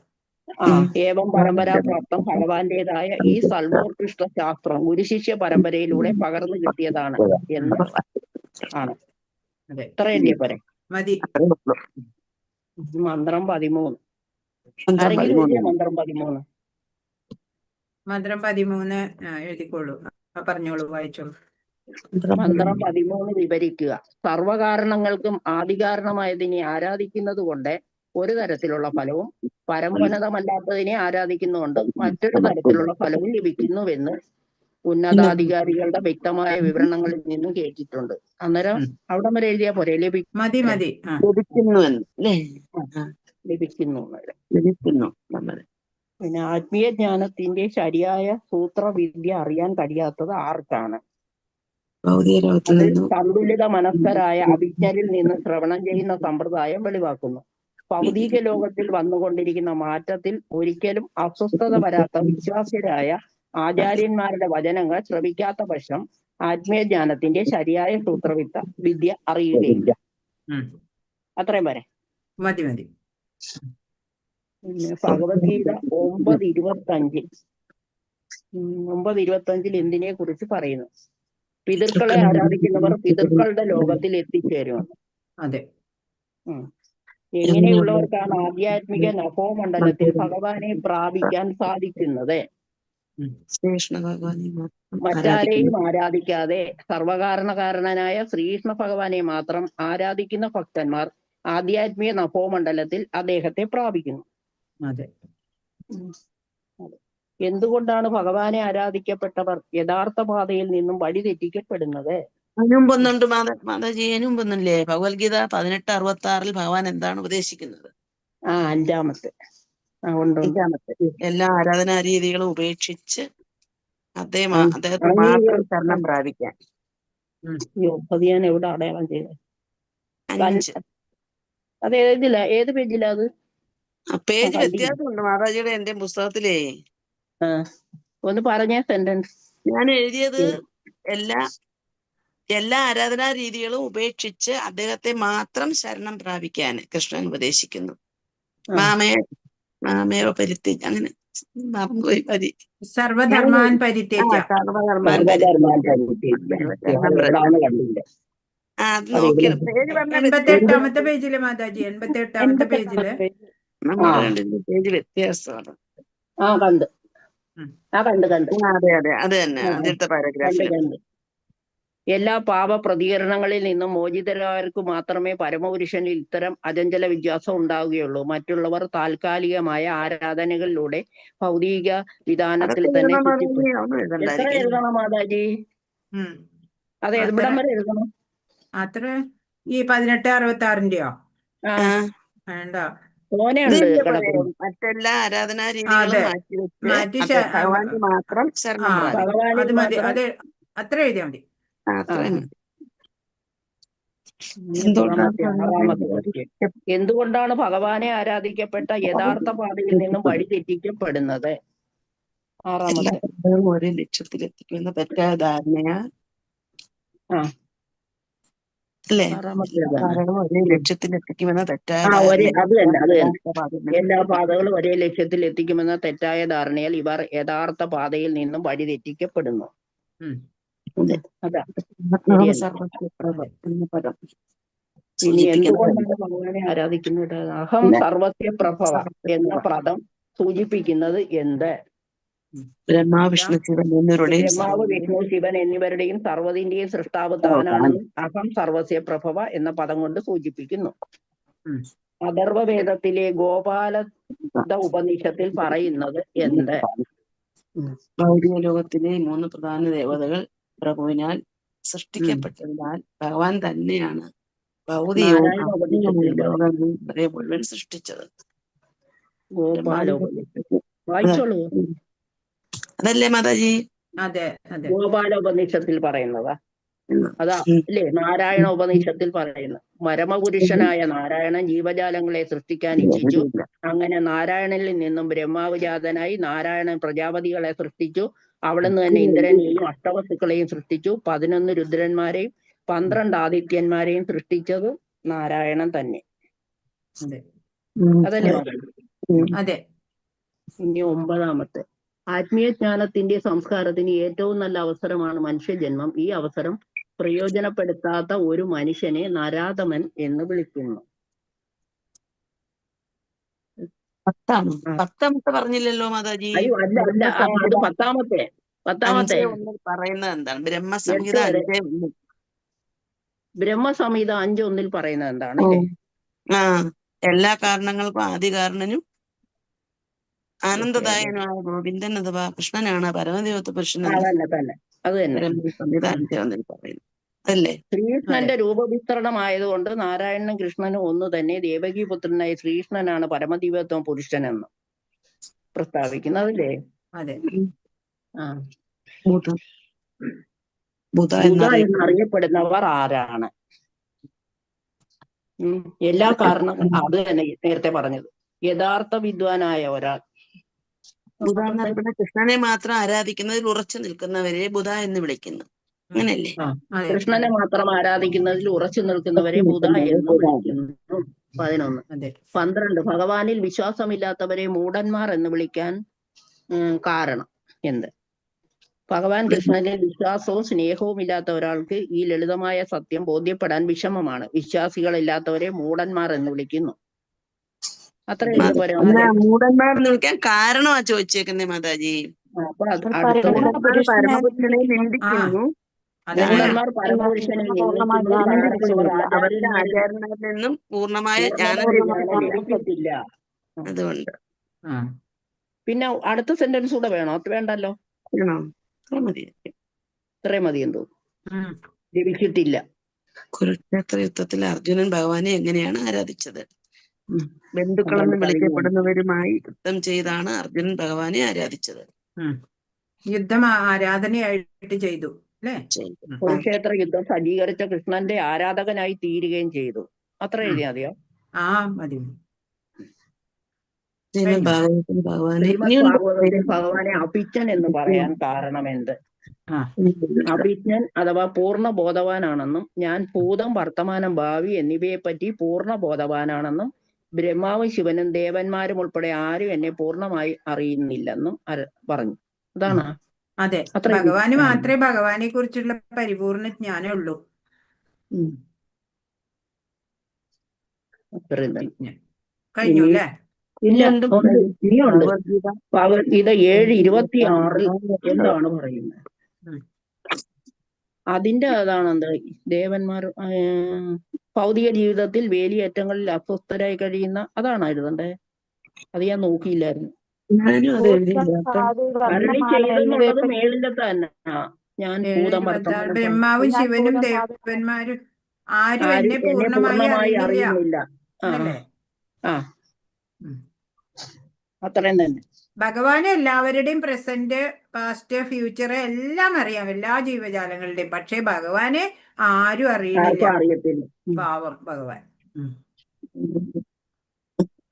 ഏവം പരമ്പരാപ്രാപ്തം ഭഗവാന്റേതായ ഈ സൽമോത്കൃഷ്ട ശാസ്ത്രം ഗുരുശിഷ്യ പരമ്പരയിലൂടെ പകർന്നു കിട്ടിയതാണ് എന്ന് ആണ്. അതെ, ഇത്രയല്ലേ പോരെ? മതി. മന്ത്രം 13. ആരെങ്കിലും എഴുതിയ മന്ത്രം 13? മന്ത്രം 13 എഴുതിക്കോളൂ. പറഞ്ഞോളൂ, വായിച്ചോളൂ. മന്ത്രം 13 വിവരിക്കുക. സർവകാരണങ്ങൾക്കും ആദികാരണമായതിനെ ആരാധിക്കുന്നത് കൊണ്ട് ഒരു തരത്തിലുള്ള ഫലവും പരമോന്നതമല്ലാത്തതിനെ ആരാധിക്കുന്നതുകൊണ്ട് മറ്റൊരു തരത്തിലുള്ള ഫലവും ലഭിക്കുന്നുവെന്ന് ഉന്നതാധികാരികളുടെ വ്യക്തമായ വിവരണങ്ങളിൽ നിന്നും കേട്ടിട്ടുണ്ട്. അന്നേരം അവിടെ വരെ എഴുതിയാ പോരെ? മതി മതി. ലഭിക്കുന്നു എന്ന് അല്ലേ? ലഭിക്കുന്നു. ലഭിക്കുന്നു. പിന്നെ ആത്മീയ ജ്ഞാനത്തിന്റെ ശരിയായ സൂത്രവിദ്യ അറിയാൻ കഴിയാത്തത് ആർക്കാണ്? അത് സന്തുലിത മനസ്കരായ അഭിജ്ഞരിൽ നിന്ന് ശ്രവണം ചെയ്യുന്ന സമ്പ്രദായം വെളിവാക്കുന്നു. ഭൗതിക ലോകത്തിൽ വന്നുകൊണ്ടിരിക്കുന്ന മാറ്റത്തിൽ ഒരിക്കലും അസ്വസ്ഥത വരാത്ത വിശ്വാസ്യരായ ആചാര്യന്മാരുടെ വചനങ്ങൾ ശ്രവിക്കാത്ത പക്ഷം ആത്മീയജ്ഞാനത്തിന്റെ ശരിയായ സൂത്രവിദ്യ അറിയുകയില്ല. അത്രയും വരെ മതി മതി. പിന്നെ ഭഗവത്ഗീത 9:25 എന്തിനെ കുറിച്ച് പറയുന്നു? പിതൃക്കളെ ആരാധിക്കുന്നവർ പിതൃക്കളുടെ ലോകത്തിൽ എത്തിച്ചേരുമെന്ന്. അതെ. എങ്ങനെയുള്ളവർക്കാണ് ആധ്യാത്മിക നഭോമണ്ഡലത്തിൽ ഭഗവാനെ പ്രാപിക്കാൻ സാധിക്കുന്നത്? മറ്റാരെയും ആരാധിക്കാതെ സർവകാരണകാരനായ ശ്രീകൃഷ്ണ ഭഗവാനെ മാത്രം ആരാധിക്കുന്ന ഭക്തന്മാർ ആധ്യാത്മിക നഭോമണ്ഡലത്തിൽ അദ്ദേഹത്തെ പ്രാപിക്കുന്നു. അതെ. എന്തുകൊണ്ടാണ് ഭഗവാനെ ആരാധിക്കപ്പെട്ടവർ യഥാർത്ഥ പാതയിൽ നിന്നും വഴിതെറ്റിക്കപ്പെടുന്നത്? അതിനുമ്പൊന്നുണ്ട് മാതാജി, അതിനുമ്പൊന്നുമില്ലേ? ഭഗവത്ഗീത 18:66 ഭഗവാൻ എന്താണ് ഉപദേശിക്കുന്നത്? 5-ാമത്തെ. എല്ലാ ആരാധനാ രീതികളും ഉപേക്ഷിച്ച് അദ്ദേഹത്തെ മാത്രം ശരണം പ്രാപിക്കാൻ. ഞാൻ എവിടെ അടയാളം ചെയ്തത്? 5. അത് ഏത് പേജിലാ? അത് പേജ് വ്യത്യാസമുണ്ട് മാതാജിയുടെ എന്റെ പുസ്തകത്തിലേ. ഒന്ന് പറഞ്ഞ സെന്റൻസ്. ഞാൻ എഴുതിയത് എല്ലാ ആരാധനാ രീതികളും ഉപേക്ഷിച്ച് അദ്ദേഹത്തെ മാത്രം ശരണം പ്രാപിക്കാൻ കൃഷ്ണൻ ഉപദേശിക്കുന്നു. മാമേവ പരിത്തി, അങ്ങനെ മറന്നുപോയി. സർവധർമാൻ പരിത്യജ്യ. അത് നോക്കിയത് 88-ാമത്തെ പേജില് മാതാജി, 88-ാമത്തെ പേജില് നമ്മുടെ രണ്ടിന്റെ പേജ് വ്യത്യാസമാണ്. കണ്ട്. അതെ അത് തന്നെ, ആദ്യത്തെ പാരഗ്രാഫിൽ. എല്ലാ പാപ പ്രതികരണങ്ങളിൽ നിന്നും മോചിതരായവർക്ക് മാത്രമേ പരമപുരുഷനിൽ ഇത്തരം അചഞ്ചല വിശ്വാസം ഉണ്ടാവുകയുള്ളൂ. മറ്റുള്ളവർ താൽക്കാലികമായ ആരാധനകളിലൂടെ ഭൗതിക വിധാനത്തിൽ തന്നെ എത്ര എഴുതണം മാതാജി? അതെ, എവിടം വരെ എഴുതണം? അത്ര ഈ 1866-ന്റെയോ? വേണ്ട, മറ്റെല്ലാ ആരാധനാ രീതികളും മാറ്റി ഭഗവാന് മാത്രം ശരണം. അത് മതി, അത് അത്ര എഴുതിയാൽ മതി. എന്തുകൊണ്ടാണ് ഭഗവാനെ ആരാധിക്കപ്പെട്ട യഥാർത്ഥ പാതയിൽ നിന്നും വഴിതെറ്റിക്കപ്പെടുന്നത്? 6-ാമത്തെ. ഒരേ ലക്ഷ്യത്തിലെത്തിക്കുന്ന തെറ്റായ ധാരണയാ അല്ലേ? ഒരേ ലക്ഷ്യത്തിലെത്തിക്കുമെന്ന തെറ്റായ എല്ലാ പാതകളും ഒരേ ലക്ഷ്യത്തിൽ എത്തിക്കുമെന്ന തെറ്റായ ധാരണയാൽ ഇവർ യഥാർത്ഥ പാതയിൽ നിന്നും വഴിതെറ്റിക്കപ്പെടുന്നു. ഇനി എന്തുകൊണ്ടാണ് ഭഗവാനെ ആരാധിക്കുന്നത്? അഹം സർവസ്യ പ്രഭവ എന്ന പദം സൂചിപ്പിക്കുന്നത് എന്ത്? ബ്രഹ്മാവ്, വിഷ്ണു, ശിവൻ എന്നിവരുടെയും സർവ്വതിന്റെയും സൃഷ്ടാവ് താനാണെന്ന് അഹം സർവസ്യ പ്രഭവ എന്ന പദം കൊണ്ട് സൂചിപ്പിക്കുന്നു. അഥർവവേദത്തിലെ ഗോപാല ഉപനിഷത്തിൽ പറയുന്നത് എന്ത്? ഭൗതിക ലോകത്തിലെ 3 പ്രധാന ദേവതകൾ പ്രഭുവിനാൽ സൃഷ്ടിക്കപ്പെട്ടതിനാൽ ഭഗവാൻ തന്നെയാണ് ഭൗതികവും നാരായണ ഉപനിഷത്തിൽ പറയുന്നു. ലോകം മുഴുവൻ സൃഷ്ടിച്ചത്. ഗോപാലോപനിഷത്ത് വായിച്ചോളൂ. അതല്ലേ മാതാജി? അതെ അതെ ഗോപാലോപനിഷത്തിൽ പറയുന്നതാ അതാ ഉം. അല്ലേ? നാരായണ ഉപനിഷത്തിൽ പറയുന്നു, പരമപുരുഷനായ നാരായണൻ ജീവജാലങ്ങളെ സൃഷ്ടിക്കാൻ ഇച്ഛിച്ചു. അങ്ങനെ നാരായണനിൽ നിന്നും ബ്രഹ്മാവ് ജാതനായി. നാരായണൻ പ്രജാപതികളെ സൃഷ്ടിച്ചു. അവിടുന്ന് തന്നെ ഇന്ദ്രനെയും അഷ്ടവസ്തുക്കളെയും സൃഷ്ടിച്ചു. 11 രുദ്രന്മാരെയും 12 ആദിത്യന്മാരെയും സൃഷ്ടിച്ചത് നാരായണൻ തന്നെ. അതെ അതല്ലേ മകളെ? അതെ ഇനി 9ാമത്തെ, ആത്മീയജ്ഞാനത്തിന്റെ സംസ്കാരത്തിന് ഏറ്റവും നല്ല അവസരമാണ് മനുഷ്യജന്മം. ഈ അവസരം പ്രയോജനപ്പെടുത്താത്ത ഒരു മനുഷ്യനെ നരാധമൻ എന്ന് വിളിക്കുന്നു. പത്താമത്തെ പറഞ്ഞില്ലല്ലോ മാതാജി. അയ്യോ, അല്ല അല്ല, അത് പത്താമത്തെ. 5:1 പറയുന്നത് എന്താണ്? ബ്രഹ്മസംഹിത 5:1. ബ്രഹ്മസംഹിത 5:1 പറയുന്നത് എന്താണ് അല്ലേ? ആ, എല്ലാ കാരണങ്ങൾക്കും ആദി കാരണനും ആനന്ദദായകനുമായ ഗോവിന്ദൻ അഥവാ കൃഷ്ണനാണ് പരമദേവത്വ പുരുഷനെന്ന് അതന്നെ തന്നെ, അത് തന്നെ. ബ്രഹ്മസംഹിത 5:1 പറയുന്നു. അതല്ലേ? ശ്രീകൃഷ്ണന്റെ രൂപവിസ്തരണമായതുകൊണ്ട് നാരായണനും കൃഷ്ണനും ഒന്ന് തന്നെ. ദേവകീപുത്രനായ ശ്രീകൃഷ്ണനാണ് പരമദിവ്യത്വം പുരുഷനെന്ന് പ്രസ്താവിക്കുന്നതല്ലേ? അതെ ആ, ബുധ ബുധ എന്നറിയപ്പെടുന്നവർ ആരാണ്? എല്ലാ കാരണങ്ങളും അത് തന്നെ നേരത്തെ പറഞ്ഞത്. യഥാർത്ഥ വിദ്വാനായ ഒരാൾ. ബുധ എന്നറിയപ്പെടുന്ന കൃഷ്ണനെ മാത്രം ആരാധിക്കുന്നതിൽ ഉറച്ചു നിൽക്കുന്നവരെ ബുധ എന്ന് വിളിക്കുന്നു. അങ്ങനെയല്ലേ? അതെ കൃഷ്ണനെ മാത്രം ആരാധിക്കുന്നതിൽ ഉറച്ചു നിൽക്കുന്നവരെ ബുധ എന്ന് വിളിക്കുന്നു. 11. അതെ 12. ഭഗവാനിൽ വിശ്വാസമില്ലാത്തവരെ മൂഢന്മാർ എന്ന് വിളിക്കാൻ കാരണം എന്ത്? ഭഗവാൻ കൃഷ്ണനിൽ വിശ്വാസവും സ്നേഹവും ഇല്ലാത്ത ഒരാൾക്ക് ഈ ലളിതമായ സത്യം ബോധ്യപ്പെടാൻ വിഷമമാണ്. വിശ്വാസികളില്ലാത്തവരെ മൂഢന്മാർ എന്ന് വിളിക്കുന്നു. അത്ര മൂഢന്മാർ എന്ന് വിളിക്കാൻ കാരണമാ ചോദിച്ചേക്കുന്നേ മാതാജി. അപ്പൊ അടുത്ത പരമപുരുഷനെ നിന്ദിക്കുന്നു. മൂഢന്മാർ പരമപുരുഷനെ അവരുടെ ആചാരങ്ങളിൽ നിന്നും പൂർണ്ണമായ ജ്ഞാനം ലഭിക്കത്തില്ല. അതുകൊണ്ട് പിന്നെ അടുത്ത സെന്റൻസ് കൂടെ വേണോ? വേണ്ടല്ലോ, ഇത്രയും മതി എന്തോ. ലഭിച്ചിട്ടില്ല. കുരുക്ഷേത്ര യുദ്ധത്തിൽ അർജുനൻ ഭഗവാനെ എങ്ങനെയാണ് ആരാധിച്ചത്? ബന്ധുക്കളെന്ന് വിളിക്കപ്പെടുന്നവരുമായി യുദ്ധം ചെയ്താണ് അർജുനൻ ഭഗവാനെ ആരാധിച്ചത്. യുദ്ധം ആരാധനയായിട്ട് ചെയ്തു അല്ലേ? കുരുക്ഷേത്ര യുദ്ധം സജ്ജീകരിച്ച കൃഷ്ണന്റെ ആരാധകനായി തീരുകയും ചെയ്തു. അത്ര എഴുതിയാ മതിയോ? ആ മതി. ഭഗവാനെ അഭിജ്ഞൻ എന്ന് പറയാൻ കാരണം എന്ത്? അഭിജ്ഞൻ അഥവാ പൂർണ്ണ ബോധവാനാണെന്നും ഞാൻ ഭൂതം വർത്തമാനം ഭാവി എന്നിവയെ പറ്റി പൂർണ്ണ ബോധവാനാണെന്നും ബ്രഹ്മാവും ശിവനും ദേവന്മാരും ഉൾപ്പെടെ ആരും എന്നെ പൂർണ്ണമായി അറിയുന്നില്ലെന്നും പറഞ്ഞു. അതാണ്. അതെ, ഭഗവാന് മാത്രമേ ഭഗവാനെ കുറിച്ചുള്ള പരിപൂർണ ജ്ഞാനം ഉള്ളൂ. കഴിഞ്ഞു അല്ലേ? ഇനിയുണ്ട്. ഭഗവത്ഗീത 7:26 എന്താണ് പറയുന്നത്? അതിന്റെ അതാണെന്ത്? ദേവന്മാർ ഭൗതിക ജീവിതത്തിൽ വേലിയേറ്റങ്ങളിൽ അസ്വസ്ഥരായി കഴിയുന്ന അതാണ് എഴുതണ്ടേ? അത് ഞാൻ നോക്കിയില്ലായിരുന്നു. അരുളി ചെയ്തെന്നുള്ളത് മേളിന്റെ തന്നെ. ഞാൻ ബ്രഹ്മാവും ശിവനും ദേവന്മാരും ആരും എന്നെ പൂർണ്ണമായി അറിയുന്നില്ല. അത്രയും തന്നെ. ഭഗവാന് എല്ലാവരുടെയും പ്രസന്റ് പാസ്റ്റ് ഫ്യൂച്ചർ എല്ലാം അറിയാം, എല്ലാ ജീവജാലങ്ങളുടെയും. പക്ഷെ ഭഗവാനെ ആരും അറിയത്തില്ല. പാവം ഭഗവാൻ.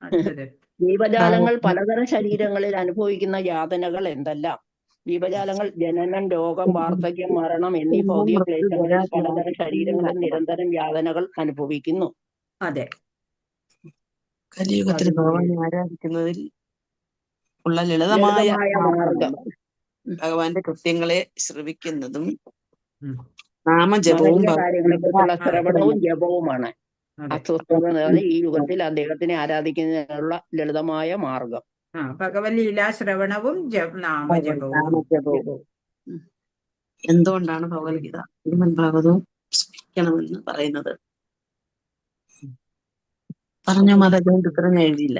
അടുത്തത്, ജീവജാലങ്ങൾ പലതരം ശരീരങ്ങളിൽ അനുഭവിക്കുന്ന യാതനകൾ എന്തെല്ലാം? ജീവജാലങ്ങൾ ജനനം, രോഗം, വാർദ്ധക്യം, മരണം എന്നീ ഭൗതിക ക്ലേശങ്ങളിൽ പലതരം ശരീരങ്ങളിൽ നിരന്തരം യാതനകൾ അനുഭവിക്കുന്നു. അതെ, കലിയുഗത്തിൽ ഭഗവാനെ ആരാധിക്കുന്നതിൽ ഉള്ള ലളിതമായ മാർഗം ഭഗവാന്റെ കൃത്യങ്ങളെ ശ്രവിക്കുന്നതും നാമജപവും ശ്രവണവും ജപവുമാണ്. അസ്വസ്ഥത ഈ യുഗത്തിൽ അദ്ദേഹത്തിനെ ആരാധിക്കുന്നതിനുള്ള ലളിതമായ മാർഗം. ഭഗവത് ലീലാ ശ്രവണവും നാമജപവും. എന്തുകൊണ്ടാണ് ഭഗവത്ഗീത ഭാഗവതവും ശ്രമിക്കണമെന്ന് പറയുന്നത്? പറഞ്ഞ മതഗ്രന്ഥ ഉത്തരം എഴുതിയില്ല.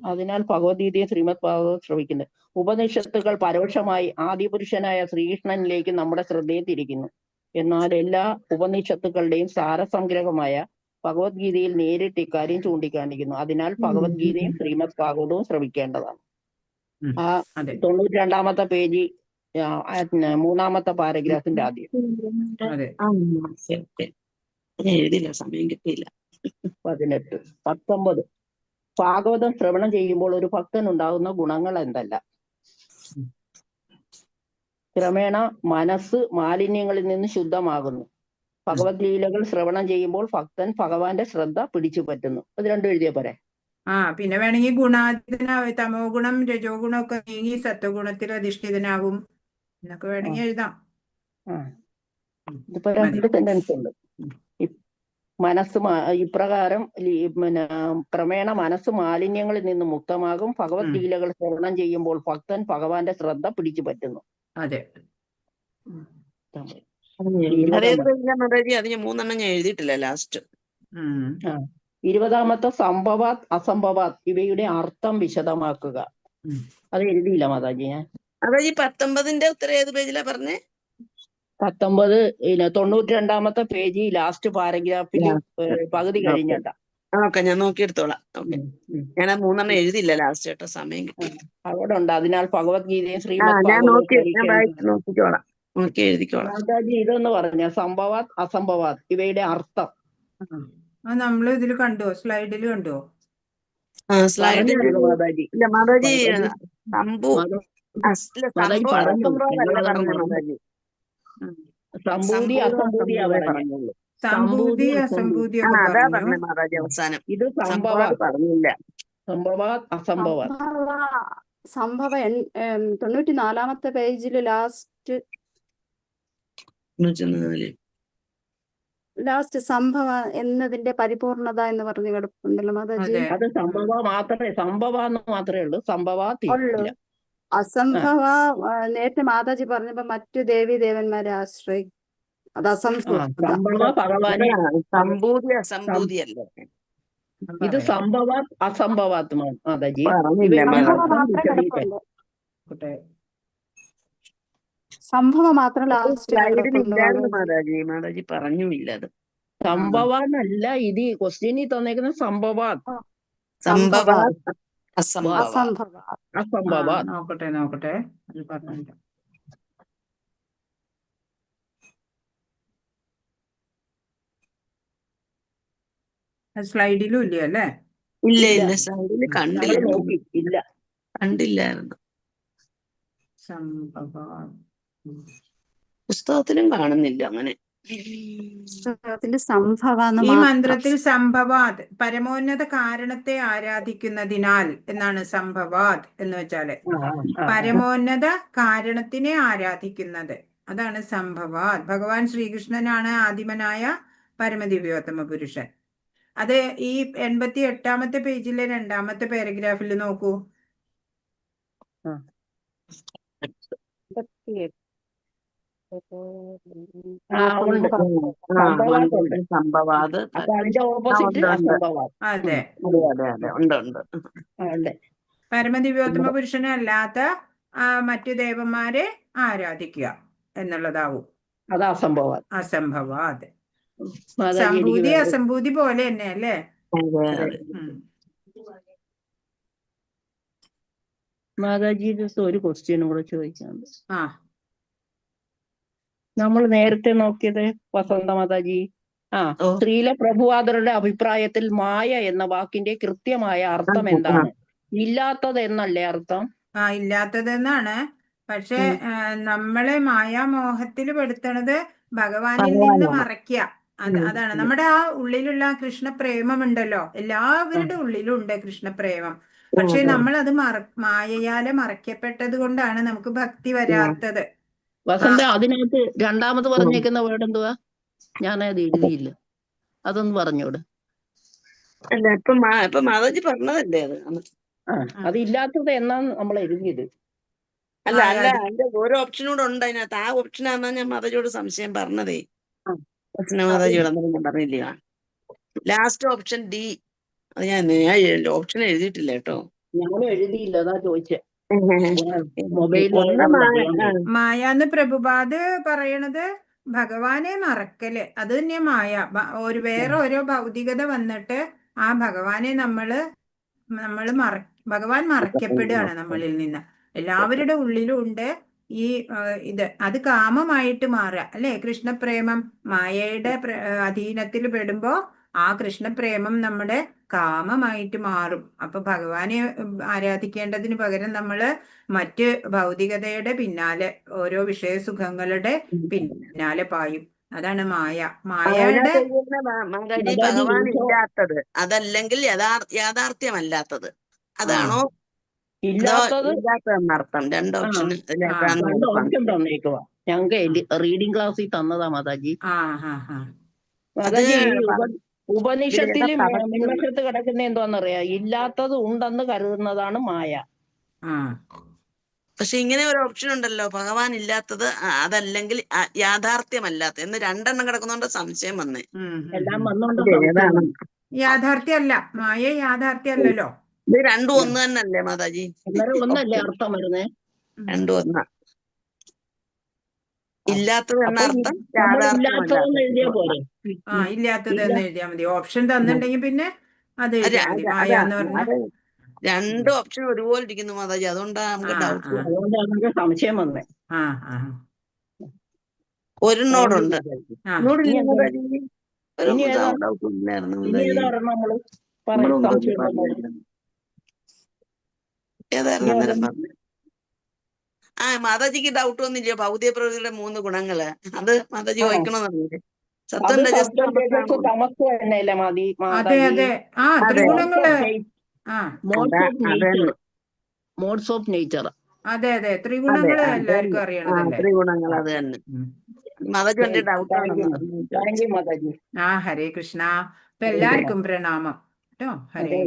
അതിനാൽ ഭഗവത്ഗീതയും ശ്രീമദ് ഭാഗവതവും ശ്രമിക്കുന്നത്. ഉപനിഷത്തുകൾ പരോക്ഷമായി ആദിപുരുഷനായ ശ്രീകൃഷ്ണനിലേക്ക് നമ്മുടെ ശ്രദ്ധയെ തിരിക്കുന്നു. എന്നാൽ എല്ലാ ഉപനിഷത്തുക്കളുടെയും സാരസംഗ്രഹമായ ഭഗവത്ഗീതയിൽ നേരിട്ട് ഇക്കാര്യം ചൂണ്ടിക്കാണിക്കുന്നു. അതിനാൽ ഭഗവത്ഗീതയും ശ്രീമദ് ഭാഗവതവും ശ്രമിക്കേണ്ടതാണ്. ഉം. ആ അതെ 92-ാമത്തെ പേജ്, മൂന്നാമത്തെ പാരഗ്രാഫിന്റെ ആദ്യം. അതെ ആ ശരി ശരി. ഞാൻ എഴുതില്ല, സമയം കിട്ടിയില്ല. 18, 19. ഭാഗവതം ശ്രവണം ചെയ്യുമ്പോൾ ഒരു ഭക്തൻ ഉണ്ടാകുന്ന ഗുണങ്ങൾ എന്തെല്ലാം? ക്രമേണ മനസ്സ് മാലിന്യങ്ങളിൽ നിന്ന് ശുദ്ധമാകുന്നു. ഭഗവത്ലീലകൾ ശ്രവണം ചെയ്യുമ്പോൾ ഭക്തൻ ഭഗവാന്റെ ശ്രദ്ധ പിടിച്ചു പറ്റുന്നു. അത് രണ്ടും എഴുതിയ പോരെ? പിന്നെ വേണമെങ്കിൽ ഗുണാതീതനാവും, തമോ ഗുണം രജോ ഗുണം ഒക്കെ നീങ്ങി സത്വഗുണത്തിൽ അധിഷ്ഠിതനാവും എന്നൊക്കെ വേണമെങ്കിൽ എഴുതാം. ആ ഇതിപ്പോ മതി. 2 സെന്റൻസ് ഉണ്ട്. മനസ്സ് ഇപ്രകാരം പിന്നെ ക്രമേണ മനസ്സ് മാലിന്യങ്ങളിൽ നിന്ന് മുക്തമാകും. ഭഗവത് ലീലകൾ ശ്രവണം ചെയ്യുമ്പോൾ ഭക്തൻ ഭഗവാന്റെ ശ്രദ്ധ പിടിച്ചു പറ്റുന്നു. അതെ അതേത് പേജിലാ മാതാജി? അത് ഞാൻ 3 ഞാൻ എഴുതിയിട്ടില്ല ലാസ്റ്റ്. 20-ാമത്തെ സംഭവാത് അസംഭവാത് ഇവയുടെ അർത്ഥം വിശദമാക്കുക. അത് എഴുതിയില്ല മാതാജി ഞാൻ. മാതാജി 19ന്റെ ഉത്തരം ഏത് പേജിലാ പറഞ്ഞേ? 19 92-ാമത്തെ പേജ് ലാസ്റ്റ് പാരഗ്രാഫിൽ പകുതി കഴിഞ്ഞിട്ട. ഓക്കെ, ഞാൻ നോക്കിയെടുത്തോളാം. ഓക്കെ, ഞാൻ ആ 3 എഴുതിയില്ല ലാസ്റ്റ് കേട്ടോ, സമയം കിട്ടി. അവിടെ ഉണ്ട്. അതിനാൽ ഭഗവത്ഗീതയും ഞാൻ ശ്രീമദ് നോക്കിക്കോളാം, നോക്കി എഴുതിക്കോളാം. മാതാജി ഇതൊന്ന് പറഞ്ഞ സംഭവാത് അസംഭവാത് ഇവയുടെ അർത്ഥം നമ്മൾ ഇതിൽ കണ്ടോ? സ്ലൈഡിൽ കണ്ടോ? സ്ലൈഡിൽ മാതാജി ഇല്ല മാതാജി. സംഭൂതി അസംഭൂതിയാ പറഞ്ഞുള്ളൂ. സംഭൂതി അസംഭൂതി അതാ പറഞ്ഞ മാതാജി അവസാനം. ഇത് സംഭവാത് പറഞ്ഞില്ല. സംഭവാത് അസംഭവാത്. സംഭവ 94-ാമത്തെ പേജിൽ ലാസ്റ്റ് സംഭവ എന്നതിന്റെ പരിപൂർണത എന്ന് പറഞ്ഞു കിടപ്പുണ്ടല്ലോ മാതാജി. അത് സംഭവ മാത്രമേ ഉള്ളൂ. സംഭവാത് ഇല്ല. അസംഭവ നേരത്തെ മാതാജി പറഞ്ഞപ്പോ മറ്റു ദേവി ദേവന്മാരെ ആശ്രയിക്കും. അത് സംഭവ ഭഗവാനെ സംഭൂതി അസംഭൂതി അല്ലേ? ഇത് സംഭവാത് അസംഭവാത് മാതാജി. സംഭവം മാത്രം ലാസ്റ്റ് മാതാജി പറഞ്ഞുമില്ല. അത് സംഭവാന്നല്ല, ഇത് ക്വസ്റ്റ്യനിൽ തന്നേക്കുന്ന സംഭവാത് അസംഭവാത്. നോക്കട്ടെ അത് പറഞ്ഞില്ല. സ്ലൈഡിലും ഇല്ല അല്ലേ? ഇല്ല, സ്ലൈഡിൽ കണ്ടില്ലായിരുന്നു. പുസ്തകത്തിലും കാണുന്നില്ല അങ്ങനെ. ഈ മന്ത്രത്തിൽ സംഭവാത് പരമോന്നത കാരണത്തെ ആരാധിക്കുന്നതിനാൽ എന്നാണ് സംഭവാത് എന്ന് വെച്ചാല്. പരമോന്നത കാരണത്തിനെ ആരാധിക്കുന്നത്, അതാണ് സംഭവാത്. ഭഗവാൻ ശ്രീകൃഷ്ണനാണ് ആദിമനായ പരമദിവ്യോത്തമ പുരുഷൻ. അത് ഈ 88-ാമത്തെ പേജിലെ 2-ാമത്തെ പാരഗ്രാഫിൽ നോക്കൂ. അതെ, പരമദിവ്യോത്തമ പുരുഷനെ അല്ലാത്ത മറ്റു ദേവന്മാരെ ആരാധിക്കുക എന്നുള്ളതാവും. അത് അസംഭവാത്. അസംഭവാത്. സംഭൂതി അസംഭൂതി പോലെ തന്നെ അല്ലേ? മാതാജിയുടെ ഒരു ക്വസ്റ്റ്യനും കൂടെ ചോദിക്കാനുണ്ട്. നമ്മൾ നേരത്തെ നോക്കിയത് വസന്ത മാതാജി, സ്ത്രീലെ പ്രഭുവാദരുടെ അഭിപ്രായത്തിൽ മായ എന്ന വാക്കിന്റെ കൃത്യമായ അർത്ഥം എന്താണ്? ഇല്ലാത്തത് എന്നല്ലേ അർത്ഥം? ഇല്ലാത്തതെന്നാണ്. പക്ഷെ നമ്മളെ മായാമോഹത്തിൽ പെടുത്തണത് ഭഗവാനിൽ നിന്ന് മറയ്ക്കുക. അതാണ് നമ്മുടെ ആ ഉള്ളിലുള്ള കൃഷ്ണപ്രേമമുണ്ടല്ലോ, എല്ലാവരുടെ ഉള്ളിലും ഉണ്ട് കൃഷ്ണപ്രേമം. പക്ഷെ നമ്മൾ അത് മായയാലെ മറയ്ക്കപ്പെട്ടത് കൊണ്ടാണ് നമുക്ക് ഭക്തി വരാത്തത്. വസന്ത, അതിനകത്ത് 2ാമത് പറഞ്ഞേക്കുന്ന വേർഡ് എന്തുവാ? ഞാനത് എഴുതിയില്ല, അതൊന്ന് പറഞ്ഞോട്. ഇപ്പൊ മാതാജി പറഞ്ഞതല്ലേ അത്? അത് ഇല്ലാത്തത് എന്നാണ് നമ്മൾ എഴുതിയത്. അല്ല അതിന്റെ ഓരോ ഓപ്ഷൻ കൂടെ ഉണ്ട് അതിനകത്ത്. ആ ഓപ്ഷനാന്നാ ഞാൻ മാതാജിയോട് സംശയം പറഞ്ഞതേ. മാതാജിയോട് ഞാൻ പറഞ്ഞില്ല. Last option D. അത് ഞാൻ ഓപ്ഷൻ എഴുതിയിട്ടില്ല കേട്ടോ. ഞാനും എഴുതിയില്ല, അതാ ചോദിച്ചേ. മായാന്ന് പ്രഭുപാദ് പറയണത് ഭഗവാനെ മറക്കല് അത് തന്നെ മായ. വേറെ ഓരോ ഭൗതികത വന്നിട്ട് ആ ഭഗവാനെ നമ്മള് ഭഗവാൻ മറയ്ക്കപ്പെടുകയാണ് നമ്മളിൽ നിന്ന്. എല്ലാവരുടെ ഉള്ളിലും ഉണ്ട് ഈ അത് കാമമായിട്ട് മാറുക അല്ലെ. കൃഷ്ണപ്രേമം മായയുടെ അധീനത്തിൽ പെടുമ്പോ ആ കൃഷ്ണപ്രേമം നമ്മുടെ കാമമായിട്ട് മാറും. അപ്പൊ ഭഗവാനെ ആരാധിക്കേണ്ടതിന് പകരം നമ്മള് മറ്റ് ഭൗതികതയുടെ പിന്നാലെ, ഓരോ വിഷയസുഖങ്ങളുടെ പിന്നാലെ പായും. അതാണ് മായ. മായയുടെ മാതാജി ഭഗവാൻ ഇല്ലാത്തത് അതല്ലെങ്കിൽ യാഥാർത്ഥ്യമല്ലാത്തത് അതാണോ? ഇല്ലാത്തതെന്നർത്ഥം. രണ്ട് ഓപ്ഷൻ തന്നേക്കുവാ. ഞങ്ങൾക്ക് റീഡിംഗ് ക്ലാസ്സിൽ തന്നതാ മാതാജി. മാതാജി ഉപനിഷത്തില് മുൻവശത്ത് കിടക്കുന്ന എന്താന്നറിയാ, ഇല്ലാത്തത് ഉണ്ടെന്ന് കരുതുന്നതാണ് മായ. പക്ഷെ ഇങ്ങനെ ഒരു ഓപ്ഷൻ ഉണ്ടല്ലോ, ഭഗവാൻ ഇല്ലാത്തത് അതല്ലെങ്കിൽ യാഥാർത്ഥ്യമല്ലാത്ത എന്ന് രണ്ടെണ്ണം കിടക്കുന്നോണ്ട് സംശയം വന്നേ. എല്ലാം വന്നോണ്ട് യാഥാർത്ഥ്യമല്ല, മായ യാഥാർത്ഥ്യമല്ലല്ലോ. ഇത് രണ്ടും ഒന്ന് തന്നെയല്ലേ മാതാജി? ഒന്നല്ലേ അർത്ഥം വരുന്നേ? രണ്ടും ഒന്നാ. ഇല്ലാത്തത് എന്ന അർത്ഥം ഇല്ലാത്തതെന്ന് എഴുതിയാ പോരെ? ഇല്ലാത്തത് എന്ന് എഴുതിയാ മതി. ഓപ്ഷൻ തന്നിട്ടുണ്ടെങ്കിൽ പിന്നെ അത് എഴുതിയാ മതി. മായ എന്ന് പറഞ്ഞാൽ രണ്ട് ഓപ്ഷൻ ഒരുപോലെ ഇരിക്കുന്നു മാതാജി, അതുകൊണ്ടാ നമുക്ക് ഡൗട്ട്. അതുകൊണ്ടാണ് സംശയം വന്നേ. ഒരെണ്ണോടുണ്ട്. മാതാജിക്ക് ഡൗട്ട് ഒന്നുമില്ലയോ ഭൗതിക പ്രകൃതിയുടെ 3 ഗുണങ്ങള്? അത് മാതാജി വായിക്കണമെന്നറിയില്ലേ? അതെ അതെ. ത്രിഗുണങ്ങള്. Modes of nature. അതെ അതെ, ത്രിഗുണങ്ങള് എല്ലാവർക്കും അറിയണതല്ലേ. ത്രിഗുണങ്ങൾ അത് തന്നെ. മാതാജി എന്റെ ഡൗട്ടാണ്. മാതാജി. ഹരേ കൃഷ്ണ. അപ്പൊ എല്ലാവർക്കും പ്രണാമം കേട്ടോ. ഹരേ